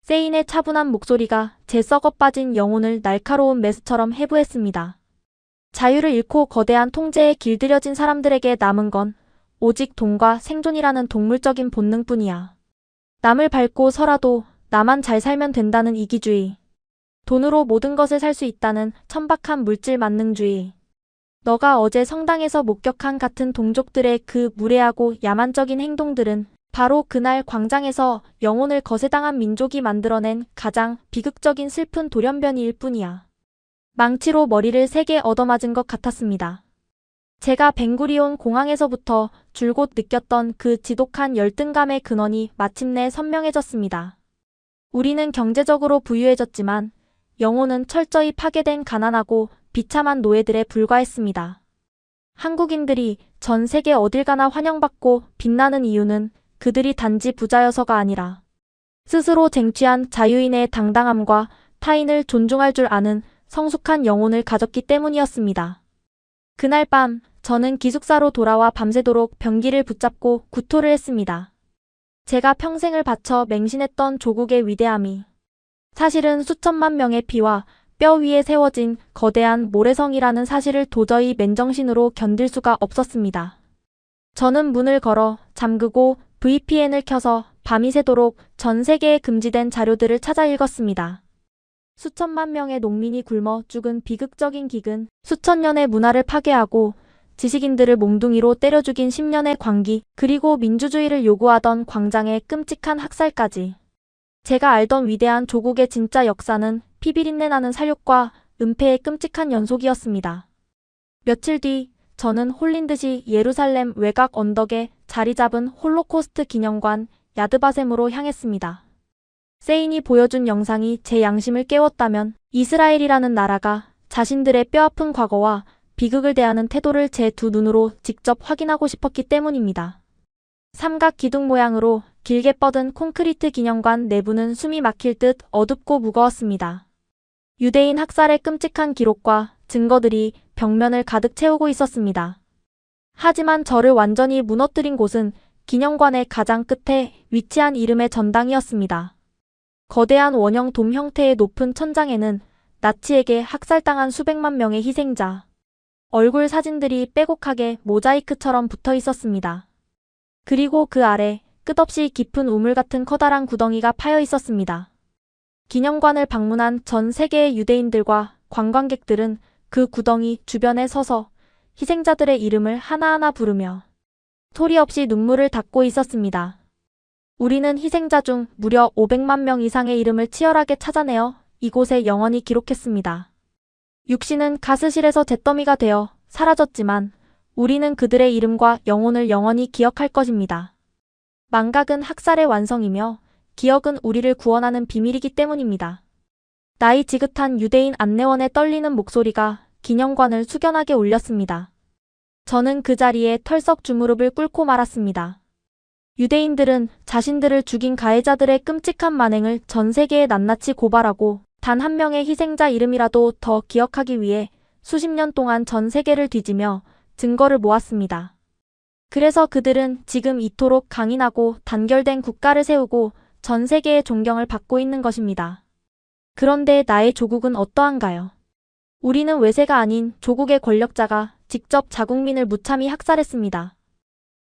세인의 차분한 목소리가 제 썩어빠진 영혼을 날카로운 메스처럼 해부했습니다. 자유를 잃고 거대한 통제에 길들여진 사람들에게 남은 건 오직 돈과 생존이라는 동물적인 본능뿐이야. 남을 밟고 서라도 나만 잘 살면 된다는 이기주의. 돈으로 모든 것을 살 수 있다는 천박한 물질 만능주의. 너가 어제 성당에서 목격한 같은 동족들의 그 무례하고 야만적인 행동들은 바로 그날 광장에서 영혼을 거세당한 민족이 만들어낸 가장 비극적인 슬픈 돌연변이일 뿐이야. 망치로 머리를 세게 얻어맞은 것 같았습니다. 제가 벵구리온 공항에서부터 줄곧 느꼈던 그 지독한 열등감의 근원이 마침내 선명해졌습니다. 우리는 경제적으로 부유해졌지만 영혼은 철저히 파괴된 가난하고 비참한 노예들에 불과했습니다. 한국인들이 전 세계 어딜 가나 환영받고 빛나는 이유는 그들이 단지 부자여서가 아니라 스스로 쟁취한 자유인의 당당함과 타인을 존중할 줄 아는 성숙한 영혼을 가졌기 때문이었습니다. 그날 밤 저는 기숙사로 돌아와 밤새도록 변기를 붙잡고 구토를 했습니다. 제가 평생을 바쳐 맹신했던 조국의 위대함이 사실은 수천만 명의 피와 뼈 위에 세워진 거대한 모래성이라는 사실을 도저히 맨정신으로 견딜 수가 없었습니다. 저는 문을 걸어 잠그고 VPN을 켜서 밤이 새도록 전 세계에 금지된 자료들을 찾아 읽었습니다. 수천만 명의 농민이 굶어 죽은 비극적인 기근, 수천 년의 문화를 파괴하고 지식인들을 몽둥이로 때려 죽인 10년의 광기, 그리고 민주주의를 요구하던 광장의 끔찍한 학살까지. 제가 알던 위대한 조국의 진짜 역사는 피비린내 나는 살육과 은폐의 끔찍한 연속이었습니다. 며칠 뒤 저는 홀린 듯이 예루살렘 외곽 언덕에 자리 잡은 홀로코스트 기념관 야드바셈으로 향했습니다. 세인이 보여준 영상이 제 양심을 깨웠다면 이스라엘이라는 나라가 자신들의 뼈아픈 과거와 비극을 대하는 태도를 제 두 눈으로 직접 확인하고 싶었기 때문입니다. 삼각 기둥 모양으로 길게 뻗은 콘크리트 기념관 내부는 숨이 막힐 듯 어둡고 무거웠습니다. 유대인 학살의 끔찍한 기록과 증거들이 벽면을 가득 채우고 있었습니다. 하지만 저를 완전히 무너뜨린 곳은 기념관의 가장 끝에 위치한 이름의 전당이었습니다. 거대한 원형 돔 형태의 높은 천장에는 나치에게 학살당한 수백만 명의 희생자, 얼굴 사진들이 빼곡하게 모자이크처럼 붙어 있었습니다. 그리고 그 아래 끝없이 깊은 우물 같은 커다란 구덩이가 파여 있었습니다. 기념관을 방문한 전 세계의 유대인들과 관광객들은 그 구덩이 주변에 서서 희생자들의 이름을 하나하나 부르며 소리 없이 눈물을 닦고 있었습니다. 우리는 희생자 중 무려 500만 명 이상의 이름을 치열하게 찾아내어 이곳에 영원히 기록했습니다. 육신은 가스실에서 잿더미가 되어 사라졌지만 우리는 그들의 이름과 영혼을 영원히 기억할 것입니다. 망각은 학살의 완성이며 기억은 우리를 구원하는 비밀이기 때문입니다. 나이 지긋한 유대인 안내원의 떨리는 목소리가 기념관을 숙연하게 울렸습니다. 저는 그 자리에 털썩 주무릎을 꿇고 말았습니다. 유대인들은 자신들을 죽인 가해자들의 끔찍한 만행을 전 세계에 낱낱이 고발하고 단 한 명의 희생자 이름이라도 더 기억하기 위해 수십 년 동안 전 세계를 뒤지며 증거를 모았습니다. 그래서 그들은 지금 이토록 강인하고 단결된 국가를 세우고 전 세계의 존경을 받고 있는 것입니다. 그런데 나의 조국은 어떠한가요? 우리는 외세가 아닌 조국의 권력자가 직접 자국민을 무참히 학살했습니다.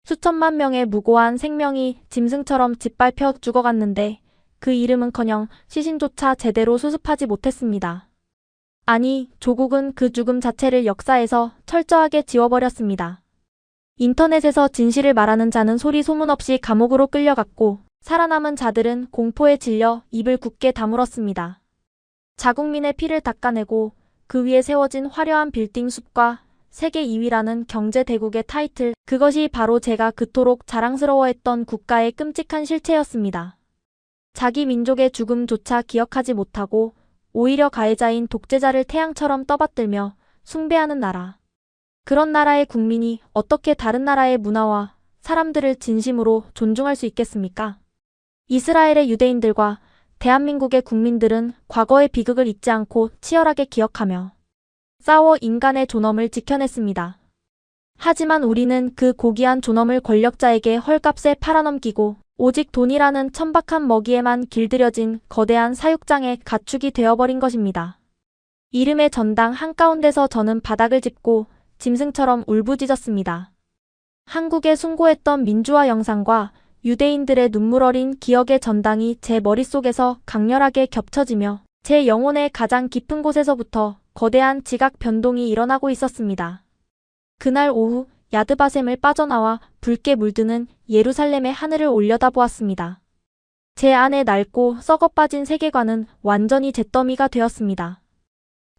수천만 명의 무고한 생명이 짐승처럼 짓밟혀 죽어갔는데 그 이름은커녕 시신조차 제대로 수습하지 못했습니다. 아니, 조국은 그 죽음 자체를 역사에서 철저하게 지워버렸습니다. 인터넷에서 진실을 말하는 자는 소리 소문 없이 감옥으로 끌려갔고 살아남은 자들은 공포에 질려 입을 굳게 다물었습니다. 자국민의 피를 닦아내고 그 위에 세워진 화려한 빌딩 숲과 세계 2위라는 경제 대국의 타이틀, 그것이 바로 제가 그토록 자랑스러워했던 국가의 끔찍한 실체였습니다. 자기 민족의 죽음조차 기억하지 못하고 오히려 가해자인 독재자를 태양처럼 떠받들며 숭배하는 나라. 그런 나라의 국민이 어떻게 다른 나라의 문화와 사람들을 진심으로 존중할 수 있겠습니까? 이스라엘의 유대인들과 대한민국의 국민들은 과거의 비극을 잊지 않고 치열하게 기억하며 싸워 인간의 존엄을 지켜냈습니다. 하지만 우리는 그 고귀한 존엄을 권력자에게 헐값에 팔아넘기고 오직 돈이라는 천박한 먹이에만 길들여진 거대한 사육장의 가축이 되어버린 것입니다. 이름의 전당 한가운데서 저는 바닥을 짚고 짐승처럼 울부짖었습니다. 한국에 숭고했던 민주화 영상과 유대인들의 눈물 어린 기억의 전당이 제 머릿속에서 강렬하게 겹쳐지며 제 영혼의 가장 깊은 곳에서부터 거대한 지각 변동이 일어나고 있었습니다. 그날 오후 야드바셈을 빠져나와 붉게 물드는 예루살렘의 하늘을 올려다보았습니다. 제 안에 낡고 썩어빠진 세계관은 완전히 잿더미가 되었습니다.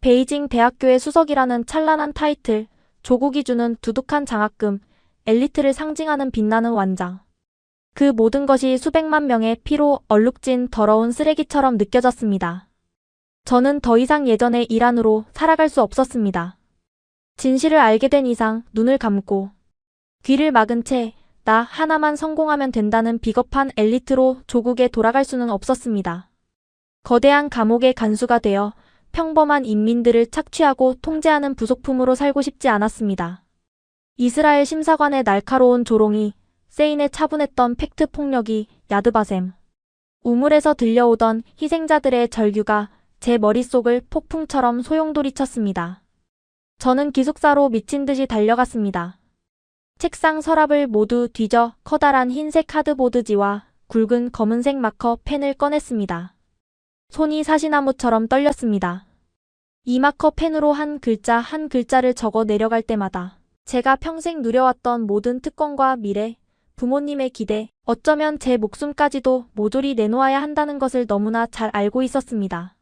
베이징 대학교의 수석이라는 찬란한 타이틀, 조국이 주는 두둑한 장학금, 엘리트를 상징하는 빛나는 완장. 그 모든 것이 수백만 명의 피로 얼룩진 더러운 쓰레기처럼 느껴졌습니다. 저는 더 이상 예전의 이란으로 살아갈 수 없었습니다. 진실을 알게 된 이상 눈을 감고 귀를 막은 채 나 하나만 성공하면 된다는 비겁한 엘리트로 조국에 돌아갈 수는 없었습니다. 거대한 감옥의 간수가 되어 평범한 인민들을 착취하고 통제하는 부속품으로 살고 싶지 않았습니다. 이스라엘 심사관의 날카로운 조롱이, 세인의 차분했던 팩트 폭력이, 야드바셈 우물에서 들려오던 희생자들의 절규가 제 머릿속을 폭풍처럼 소용돌이쳤습니다. 저는 기숙사로 미친 듯이 달려갔습니다. 책상 서랍을 모두 뒤져 커다란 흰색 하드보드지와 굵은 검은색 마커 펜을 꺼냈습니다. 손이 사시나무처럼 떨렸습니다. 이 마커 펜으로 한 글자 한 글자를 적어 내려갈 때마다 제가 평생 누려왔던 모든 특권과 미래, 부모님의 기대, 어쩌면 제 목숨까지도 모조리 내놓아야 한다는 것을 너무나 잘 알고 있었습니다.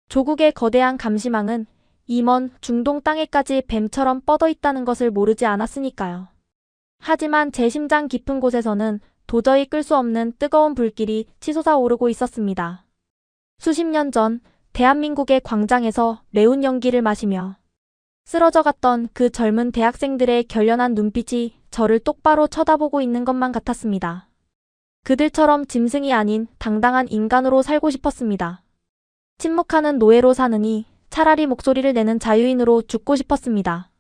조국의 거대한 감시망은 이 먼 중동 땅에까지 뱀처럼 뻗어 있다는 것을 모르지 않았으니까요. 하지만 제 심장 깊은 곳에서는 도저히 끌 수 없는 뜨거운 불길이 치솟아 오르고 있었습니다. 수십 년 전 대한민국의 광장에서 매운 연기를 마시며 쓰러져 갔던 그 젊은 대학생들의 결연한 눈빛이 저를 똑바로 쳐다보고 있는 것만 같았습니다. 그들처럼 짐승이 아닌 당당한 인간으로 살고 싶었습니다. 침묵하는 노예로 사느니 차라리 목소리를 내는 자유인으로 죽고 싶었습니다.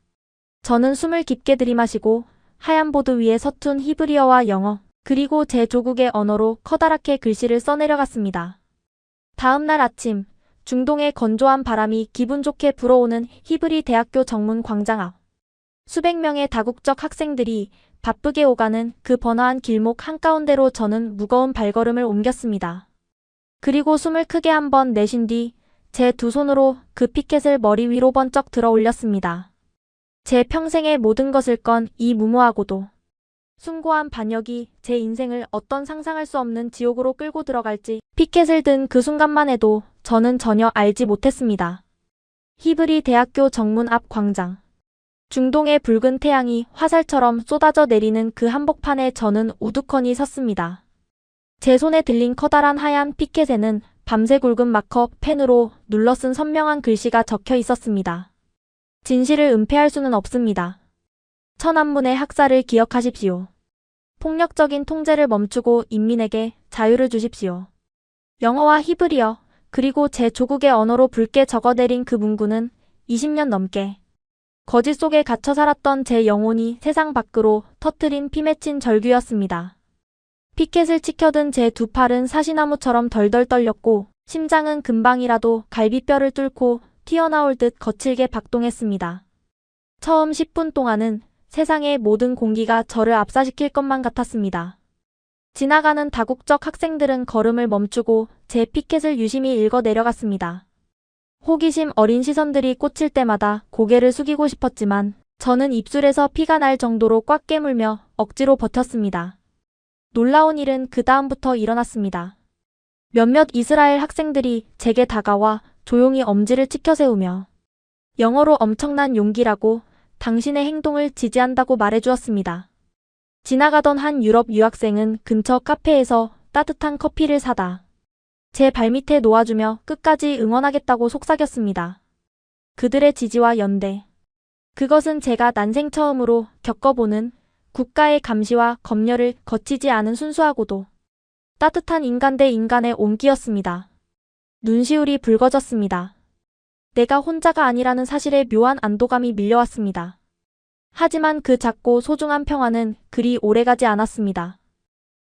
저는 숨을 깊게 들이마시고 하얀 보드 위에 서툰 히브리어와 영어, 그리고 제 조국의 언어로 커다랗게 글씨를 써내려갔습니다. 다음 날 아침, 중동의 건조한 바람이 기분 좋게 불어오는 히브리 대학교 정문 광장 앞. 수백 명의 다국적 학생들이 바쁘게 오가는 그 번화한 길목 한가운데로 저는 무거운 발걸음을 옮겼습니다. 그리고 숨을 크게 한번 내쉰 뒤 제 두 손으로 그 피켓을 머리 위로 번쩍 들어 올렸습니다. 제 평생의 모든 것을 건 이 무모하고도 숭고한 반역이 제 인생을 어떤 상상할 수 없는 지옥으로 끌고 들어갈지 피켓을 든 그 순간만 해도 저는 전혀 알지 못했습니다. 히브리 대학교 정문 앞 광장. 중동의 붉은 태양이 화살처럼 쏟아져 내리는 그 한복판에 저는 우두커니 섰습니다. 제 손에 들린 커다란 하얀 피켓에는 밤새 굵은 마커 펜으로 눌러쓴 선명한 글씨가 적혀 있었습니다. 진실을 은폐할 수는 없습니다. 천안문의 학살을 기억하십시오. 폭력적인 통제를 멈추고 인민에게 자유를 주십시오. 영어와 히브리어, 그리고 제 조국의 언어로 붉게 적어내린 그 문구는 20년 넘게 거짓 속에 갇혀 살았던 제 영혼이 세상 밖으로 터트린 피 맺힌 절규였습니다. 피켓을 치켜든 제 두 팔은 사시나무처럼 덜덜 떨렸고 심장은 금방이라도 갈비뼈를 뚫고 튀어나올 듯 거칠게 박동했습니다. 처음 10분 동안은 세상의 모든 공기가 저를 압사시킬 것만 같았습니다. 지나가는 다국적 학생들은 걸음을 멈추고 제 피켓을 유심히 읽어 내려갔습니다. 호기심 어린 시선들이 꽂힐 때마다 고개를 숙이고 싶었지만 저는 입술에서 피가 날 정도로 꽉 깨물며 억지로 버텼습니다. 놀라운 일은 그 다음부터 일어났습니다. 몇몇 이스라엘 학생들이 제게 다가와 조용히 엄지를 치켜세우며 영어로 엄청난 용기라고 당신의 행동을 지지한다고 말해주었습니다. 지나가던 한 유럽 유학생은 근처 카페에서 따뜻한 커피를 사다 제 발밑에 놓아주며 끝까지 응원하겠다고 속삭였습니다. 그들의 지지와 연대. 그것은 제가 난생 처음으로 겪어보는 국가의 감시와 검열을 거치지 않은 순수하고도 따뜻한 인간 대 인간의 온기였습니다. 눈시울이 붉어졌습니다. 내가 혼자가 아니라는 사실에 묘한 안도감이 밀려왔습니다. 하지만 그 작고 소중한 평화는 그리 오래가지 않았습니다.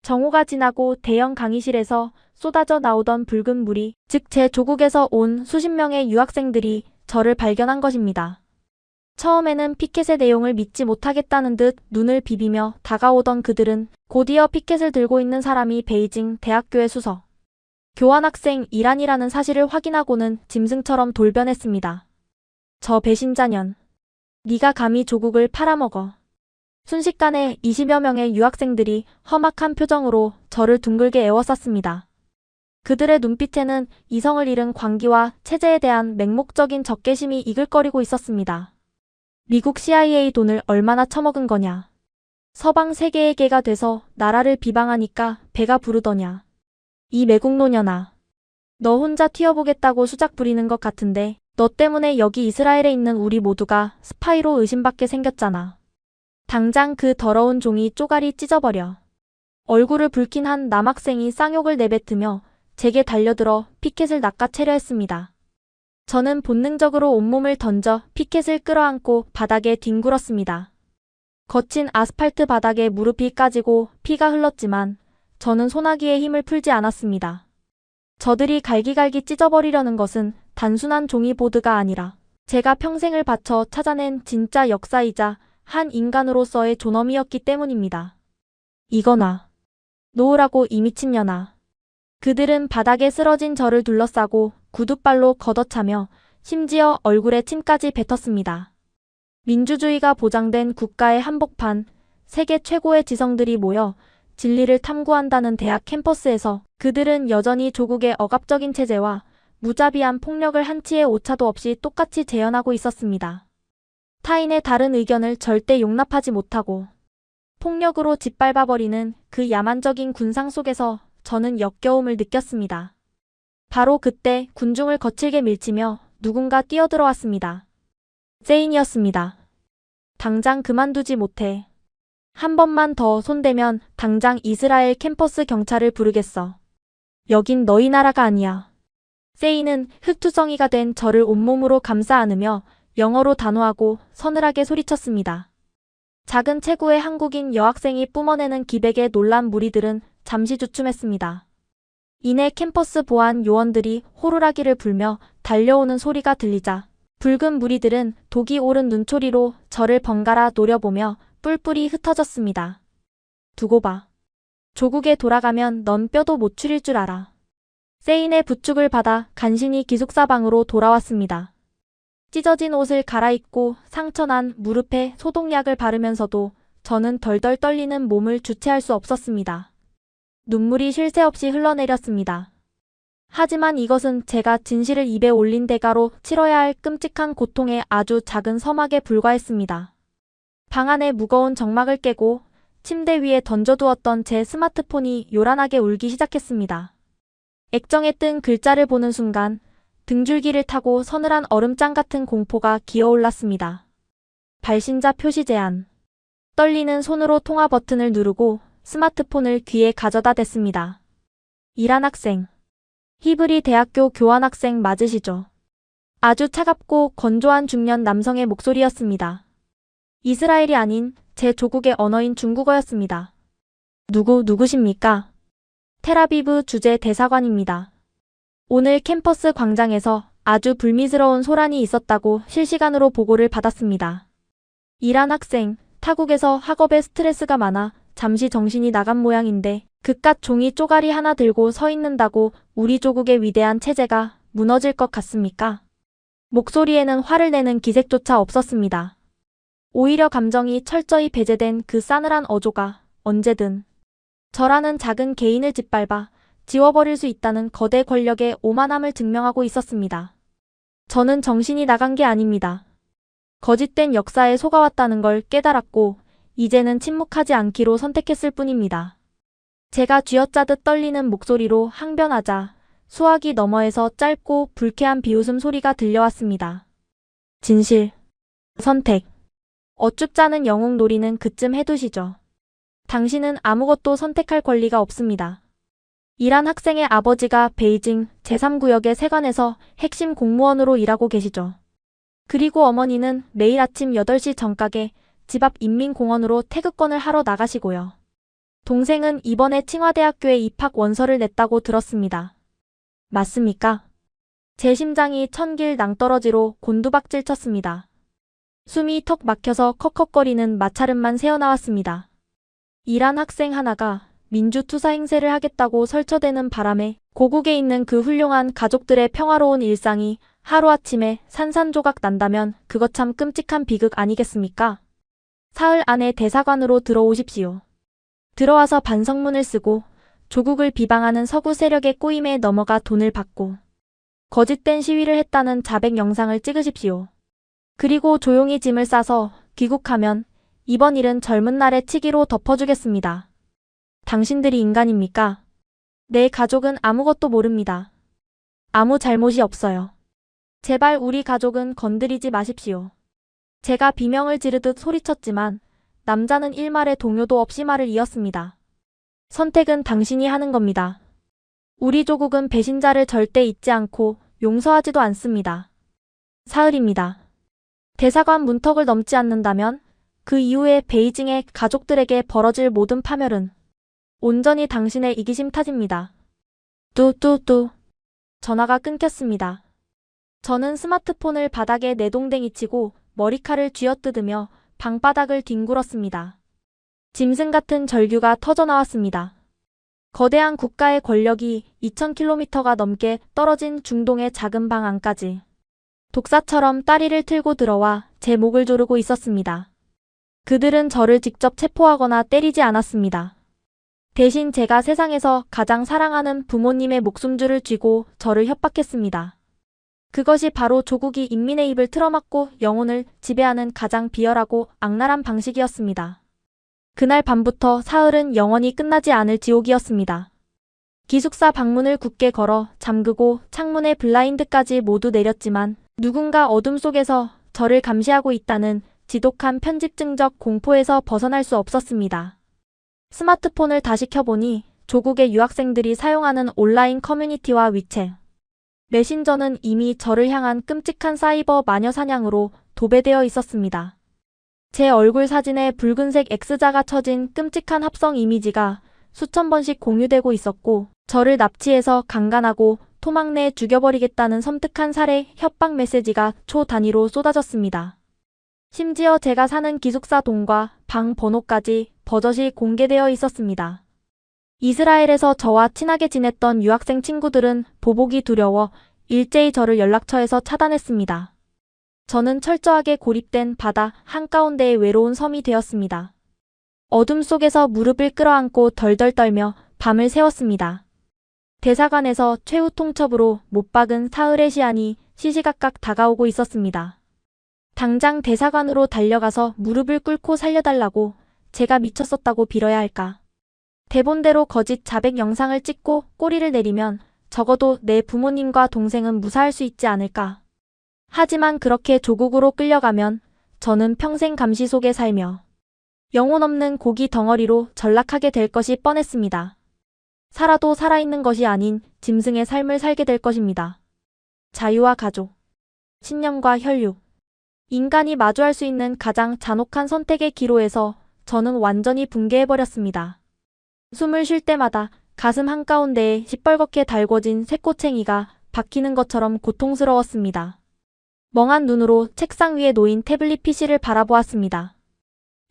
정오가 지나고 대형 강의실에서 쏟아져 나오던 붉은 물이, 즉 제 조국에서 온 수십 명의 유학생들이 저를 발견한 것입니다. 처음에는 피켓의 내용을 믿지 못하겠다는 듯 눈을 비비며 다가오던 그들은 곧이어 피켓을 들고 있는 사람이 베이징 대학교의 수석 교환학생 이란이라는 사실을 확인하고는 짐승처럼 돌변했습니다. 저 배신자년. 네가 감히 조국을 팔아먹어. 순식간에 20여 명의 유학생들이 험악한 표정으로 저를 둥글게 에워쌌습니다. 그들의 눈빛에는 이성을 잃은 광기와 체제에 대한 맹목적인 적개심이 이글거리고 있었습니다. 미국 CIA 돈을 얼마나 처먹은 거냐. 서방 세계의 개가 돼서 나라를 비방하니까 배가 부르더냐. 이 매국노년아. 너 혼자 튀어보겠다고 수작 부리는 것 같은데 너 때문에 여기 이스라엘에 있는 우리 모두가 스파이로 의심받게 생겼잖아. 당장 그 더러운 종이 쪼가리 찢어버려. 얼굴을 붉힌 한 남학생이 쌍욕을 내뱉으며 제게 달려들어 피켓을 낚아채려 했습니다. 저는 본능적으로 온몸을 던져 피켓을 끌어안고 바닥에 뒹굴었습니다. 거친 아스팔트 바닥에 무릎이 까지고 피가 흘렀지만 저는 소나기에 힘을 풀지 않았습니다. 저들이 갈기갈기 찢어버리려는 것은 단순한 종이보드가 아니라 제가 평생을 바쳐 찾아낸 진짜 역사이자 한 인간으로서의 존엄이었기 때문입니다. 이거나 놓으라고 이 미친년아. 그들은 바닥에 쓰러진 저를 둘러싸고 구둣발로 걷어차며 심지어 얼굴에 침까지 뱉었습니다. 민주주의가 보장된 국가의 한복판, 세계 최고의 지성들이 모여 진리를 탐구한다는 대학 캠퍼스에서 그들은 여전히 조국의 억압적인 체제와 무자비한 폭력을 한치의 오차도 없이 똑같이 재현하고 있었습니다. 타인의 다른 의견을 절대 용납하지 못하고 폭력으로 짓밟아버리는 그 야만적인 군상 속에서 저는 역겨움을 느꼈습니다. 바로 그때 군중을 거칠게 밀치며 누군가 뛰어들어왔습니다. 세인이었습니다. 당장 그만두지 못해. 한 번만 더 손대면 당장 이스라엘 캠퍼스 경찰을 부르겠어. 여긴 너희 나라가 아니야. 세인은 흑투성이가 된 저를 온몸으로 감싸 안으며 영어로 단호하고 서늘하게 소리쳤습니다. 작은 체구의 한국인 여학생이 뿜어내는 기백에 놀란 무리들은 잠시 주춤했습니다. 이내 캠퍼스 보안 요원들이 호루라기를 불며 달려오는 소리가 들리자 붉은 무리들은 독이 오른 눈초리로 저를 번갈아 노려보며 뿔뿔이 흩어졌습니다. 두고 봐. 조국에 돌아가면 넌 뼈도 못 추릴 줄 알아. 세인의 부축을 받아 간신히 기숙사방으로 돌아왔습니다. 찢어진 옷을 갈아입고 상처난 무릎에 소독약을 바르면서도 저는 덜덜 떨리는 몸을 주체할 수 없었습니다. 눈물이 쉴 새 없이 흘러내렸습니다. 하지만 이것은 제가 진실을 입에 올린 대가로 치러야 할 끔찍한 고통의 아주 작은 서막에 불과했습니다. 방 안에 무거운 정막을 깨고 침대 위에 던져두었던 제 스마트폰이 요란하게 울기 시작했습니다. 액정에 뜬 글자를 보는 순간 등줄기를 타고 서늘한 얼음장 같은 공포가 기어올랐습니다. 발신자 표시 제한. 떨리는 손으로 통화 버튼을 누르고 스마트폰을 귀에 가져다 댔습니다. 이란 학생. 히브리 대학교 교환학생 맞으시죠? 아주 차갑고 건조한 중년 남성의 목소리였습니다. 이스라엘이 아닌 제 조국의 언어인 중국어였습니다. 누구십니까? 텔아비브 주재 대사관입니다. 오늘 캠퍼스 광장에서 아주 불미스러운 소란이 있었다고 실시간으로 보고를 받았습니다. 이란 학생, 타국에서 학업에 스트레스가 많아 잠시 정신이 나간 모양인데 그깟 종이 쪼가리 하나 들고 서 있는다고 우리 조국의 위대한 체제가 무너질 것 같습니까? 목소리에는 화를 내는 기색조차 없었습니다. 오히려 감정이 철저히 배제된 그 싸늘한 어조가 언제든 저라는 작은 개인을 짓밟아 지워버릴 수 있다는 거대 권력의 오만함을 증명하고 있었습니다. 저는 정신이 나간 게 아닙니다. 거짓된 역사에 속아왔다는 걸 깨달았고 이제는 침묵하지 않기로 선택했을 뿐입니다. 제가 쥐어짜듯 떨리는 목소리로 항변하자 수화기 너머에서 짧고 불쾌한 비웃음 소리가 들려왔습니다. 진실, 선택, 어쭙잖은 영웅 놀이는 그쯤 해두시죠. 당신은 아무것도 선택할 권리가 없습니다. 이란 학생의 아버지가 베이징 제3구역의 세관에서 핵심 공무원으로 일하고 계시죠. 그리고 어머니는 매일 아침 8시 정각에 집 앞 인민공원으로 태극권을 하러 나가시고요. 동생은 이번에 칭화대학교에 입학 원서를 냈다고 들었습니다. 맞습니까? 제 심장이 천길 낭떠러지로 곤두박질 쳤습니다. 숨이 턱 막혀서 컥컥거리는 마찰음만 새어나왔습니다. 이란 학생 하나가 민주투사 행세를 하겠다고 설쳐대는 바람에 고국에 있는 그 훌륭한 가족들의 평화로운 일상이 하루아침에 산산조각 난다면 그것 참 끔찍한 비극 아니겠습니까? 사흘 안에 대사관으로 들어오십시오. 들어와서 반성문을 쓰고 조국을 비방하는 서구 세력의 꼬임에 넘어가 돈을 받고 거짓된 시위를 했다는 자백 영상을 찍으십시오. 그리고 조용히 짐을 싸서 귀국하면 이번 일은 젊은 날의 치기로 덮어주겠습니다. 당신들이 인간입니까? 내 가족은 아무것도 모릅니다. 아무 잘못이 없어요. 제발 우리 가족은 건드리지 마십시오. 제가 비명을 지르듯 소리쳤지만 남자는 일말의 동요도 없이 말을 이었습니다. 선택은 당신이 하는 겁니다. 우리 조국은 배신자를 절대 잊지 않고 용서하지도 않습니다. 사흘입니다. 대사관 문턱을 넘지 않는다면 그 이후에 베이징의 가족들에게 벌어질 모든 파멸은 온전히 당신의 이기심 탓입니다. 뚜뚜뚜. 전화가 끊겼습니다. 저는 스마트폰을 바닥에 내동댕이 치고 머리칼을 쥐어뜯으며 방바닥을 뒹굴었습니다. 짐승 같은 절규가 터져나왔습니다. 거대한 국가의 권력이 2000km가 넘게 떨어진 중동의 작은 방 안까지 독사처럼 다리를 틀고 들어와 제 목을 조르고 있었습니다. 그들은 저를 직접 체포하거나 때리지 않았습니다. 대신 제가 세상에서 가장 사랑하는 부모님의 목숨줄을 쥐고 저를 협박했습니다. 그것이 바로 조국이 인민의 입을 틀어막고 영혼을 지배하는 가장 비열하고 악랄한 방식이었습니다. 그날 밤부터 사흘은 영원히 끝나지 않을 지옥이었습니다. 기숙사 방문을 굳게 걸어 잠그고 창문의 블라인드까지 모두 내렸지만 누군가 어둠 속에서 저를 감시하고 있다는 지독한 편집증적 공포에서 벗어날 수 없었습니다. 스마트폰을 다시 켜보니 조국의 유학생들이 사용하는 온라인 커뮤니티와 위챗, 메신저는 이미 저를 향한 끔찍한 사이버 마녀 사냥으로 도배되어 있었습니다. 제 얼굴 사진에 붉은색 X자가 쳐진 끔찍한 합성 이미지가 수천 번씩 공유되고 있었고, 저를 납치해서 강간하고 토막내 죽여버리겠다는 섬뜩한 살해 협박 메시지가 초 단위로 쏟아졌습니다. 심지어 제가 사는 기숙사 동과 방 번호까지 버젓이 공개되어 있었습니다. 이스라엘에서 저와 친하게 지냈던 유학생 친구들은 보복이 두려워 일제히 저를 연락처에서 차단했습니다. 저는 철저하게 고립된 바다 한가운데의 외로운 섬이 되었습니다. 어둠 속에서 무릎을 끌어안고 덜덜 떨며 밤을 새웠습니다. 대사관에서 최후 통첩으로 못 박은 사흘의 시한이 시시각각 다가오고 있었습니다. 당장 대사관으로 달려가서 무릎을 꿇고 살려달라고, 제가 미쳤었다고 빌어야 할까. 대본대로 거짓 자백 영상을 찍고 꼬리를 내리면 적어도 내 부모님과 동생은 무사할 수 있지 않을까. 하지만 그렇게 조국으로 끌려가면 저는 평생 감시 속에 살며 영혼 없는 고기 덩어리로 전락하게 될 것이 뻔했습니다. 살아도 살아있는 것이 아닌 짐승의 삶을 살게 될 것입니다. 자유와 가족, 신념과 혈육, 인간이 마주할 수 있는 가장 잔혹한 선택의 기로에서 저는 완전히 붕괴해버렸습니다. 숨을 쉴 때마다 가슴 한가운데에 시뻘겋게 달궈진 쇠꼬챙이가 박히는 것처럼 고통스러웠습니다. 멍한 눈으로 책상 위에 놓인 태블릿 PC를 바라보았습니다.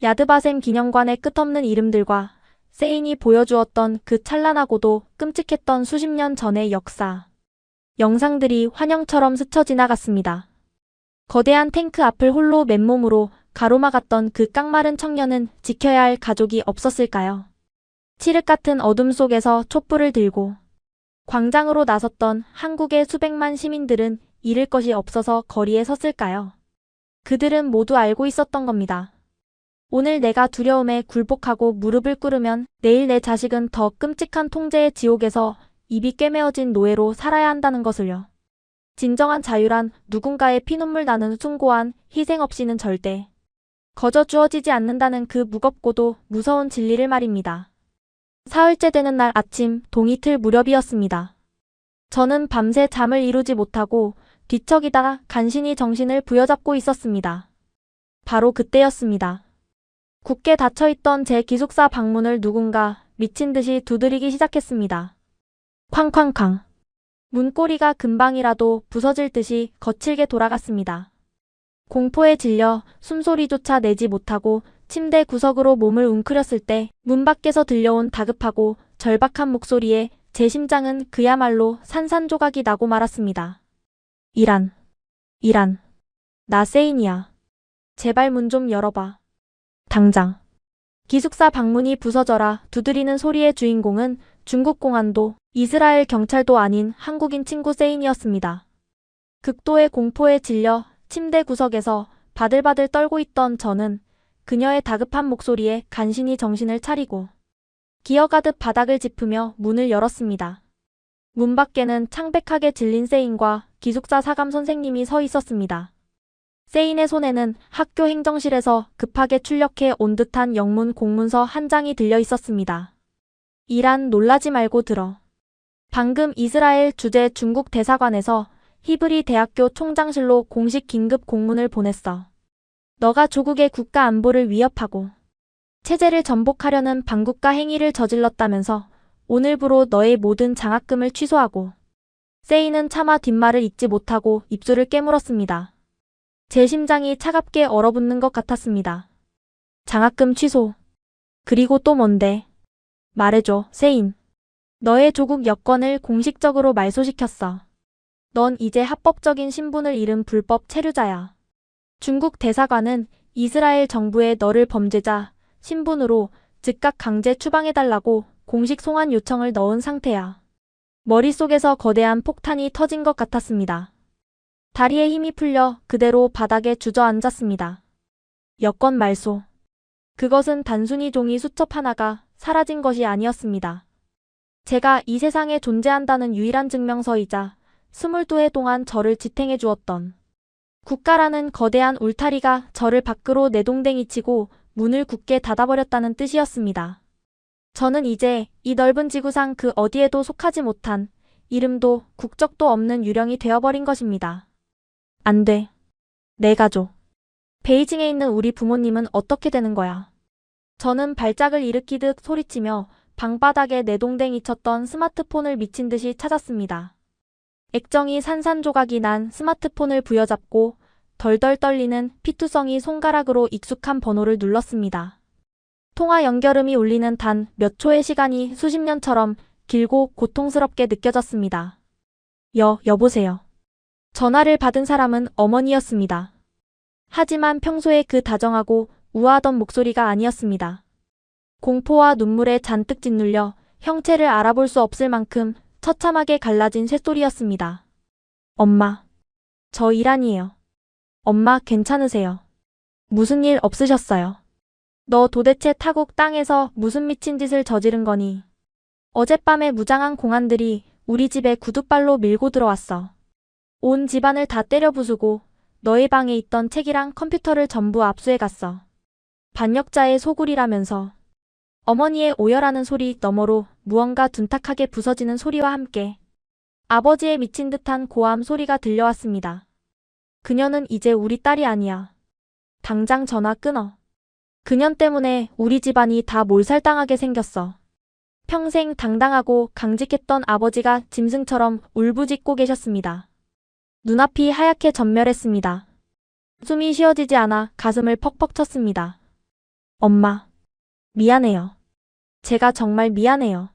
야드바셈 기념관의 끝없는 이름들과 세인이 보여주었던 그 찬란하고도 끔찍했던 수십 년 전의 역사. 영상들이 환영처럼 스쳐 지나갔습니다. 거대한 탱크 앞을 홀로 맨몸으로 가로막았던 그 깡마른 청년은 지켜야 할 가족이 없었을까요? 칠흑 같은 어둠 속에서 촛불을 들고 광장으로 나섰던 한국의 수백만 시민들은 잃을 것이 없어서 거리에 섰을까요? 그들은 모두 알고 있었던 겁니다. 오늘 내가 두려움에 굴복하고 무릎을 꿇으면 내일 내 자식은 더 끔찍한 통제의 지옥에서 입이 꿰매어진 노예로 살아야 한다는 것을요. 진정한 자유란 누군가의 피눈물 나는 숭고한 희생 없이는 절대 거저 주어지지 않는다는 그 무겁고도 무서운 진리를 말입니다. 사흘째 되는 날 아침 동이틀 무렵이었습니다. 저는 밤새 잠을 이루지 못하고 뒤척이다가 간신히 정신을 부여잡고 있었습니다. 바로 그때였습니다. 굳게 닫혀있던 제 기숙사 방문을 누군가 미친 듯이 두드리기 시작했습니다. 쾅쾅쾅. 문고리가 금방이라도 부서질 듯이 거칠게 돌아갔습니다. 공포에 질려 숨소리조차 내지 못하고 침대 구석으로 몸을 웅크렸을 때 문 밖에서 들려온 다급하고 절박한 목소리에 제 심장은 그야말로 산산조각이 나고 말았습니다. 이란. 나 세인이야. 제발 문 좀 열어봐. 당장. 기숙사 방문이 부서져라 두드리는 소리의 주인공은 중국 공안도 이스라엘 경찰도 아닌 한국인 친구 세인이었습니다. 극도의 공포에 질려 침대 구석에서 바들바들 떨고 있던 저는 그녀의 다급한 목소리에 간신히 정신을 차리고 기어가듯 바닥을 짚으며 문을 열었습니다. 문 밖에는 창백하게 질린 세인과 기숙사 사감 선생님이 서 있었습니다. 세인의 손에는 학교 행정실에서 급하게 출력해 온 듯한 영문 공문서 한 장이 들려 있었습니다. 이란 놀라지 말고 들어. 방금 이스라엘 주재 중국 대사관에서 히브리 대학교 총장실로 공식 긴급 공문을 보냈어. 너가 조국의 국가 안보를 위협하고 체제를 전복하려는 반국가 행위를 저질렀다면서 오늘부로 너의 모든 장학금을 취소하고. 세인은 차마 뒷말을 잇지 못하고 입술을 깨물었습니다. 제 심장이 차갑게 얼어붙는 것 같았습니다. 장학금 취소. 그리고 또 뭔데? 말해줘, 세인. 너의 조국 여권을 공식적으로 말소시켰어. 넌 이제 합법적인 신분을 잃은 불법 체류자야. 중국 대사관은 이스라엘 정부에 너를 범죄자 신분으로 즉각 강제 추방해달라고 공식 송환 요청을 넣은 상태야. 머릿속에서 거대한 폭탄이 터진 것 같았습니다. 다리에 힘이 풀려 그대로 바닥에 주저앉았습니다. 여권 말소. 그것은 단순히 종이 수첩 하나가 사라진 것이 아니었습니다. 제가 이 세상에 존재한다는 유일한 증명서이자 22해 동안 저를 지탱해 주었던 국가라는 거대한 울타리가 저를 밖으로 내동댕이 치고 문을 굳게 닫아버렸다는 뜻이었습니다. 저는 이제 이 넓은 지구상 그 어디에도 속하지 못한 이름도 국적도 없는 유령이 되어버린 것입니다. 안 돼. 내 가족. 베이징에 있는 우리 부모님은 어떻게 되는 거야? 저는 발작을 일으키듯 소리치며 방바닥에 내동댕이 쳤던 스마트폰을 미친 듯이 찾았습니다. 액정이 산산조각이 난 스마트폰을 부여잡고 덜덜 떨리는 피투성이 손가락으로 익숙한 번호를 눌렀습니다. 통화 연결음이 울리는 단 몇 초의 시간이 수십 년처럼 길고 고통스럽게 느껴졌습니다. 여보세요. 전화를 받은 사람은 어머니였습니다. 하지만 평소에 그 다정하고 우아하던 목소리가 아니었습니다. 공포와 눈물에 잔뜩 짓눌려 형체를 알아볼 수 없을 만큼 처참하게 갈라진 쇳소리였습니다. 엄마, 저 이란이에요. 엄마 괜찮으세요? 무슨 일 없으셨어요? 너 도대체 타국 땅에서 무슨 미친 짓을 저지른 거니? 어젯밤에 무장한 공안들이 우리 집에 구둣발로 밀고 들어왔어. 온 집안을 다 때려 부수고 너희 방에 있던 책이랑 컴퓨터를 전부 압수해 갔어. 반역자의 소굴이라면서. 어머니의 오열하는 소리 너머로 무언가 둔탁하게 부서지는 소리와 함께 아버지의 미친 듯한 고함 소리가 들려왔습니다. 그녀는 이제 우리 딸이 아니야. 당장 전화 끊어. 그년 때문에 우리 집안이 다 몰살당하게 생겼어. 평생 당당하고 강직했던 아버지가 짐승처럼 울부짖고 계셨습니다. 눈앞이 하얗게 전멸했습니다. 숨이 쉬어지지 않아 가슴을 퍽퍽 쳤습니다. 엄마, 미안해요. 제가 정말 미안해요.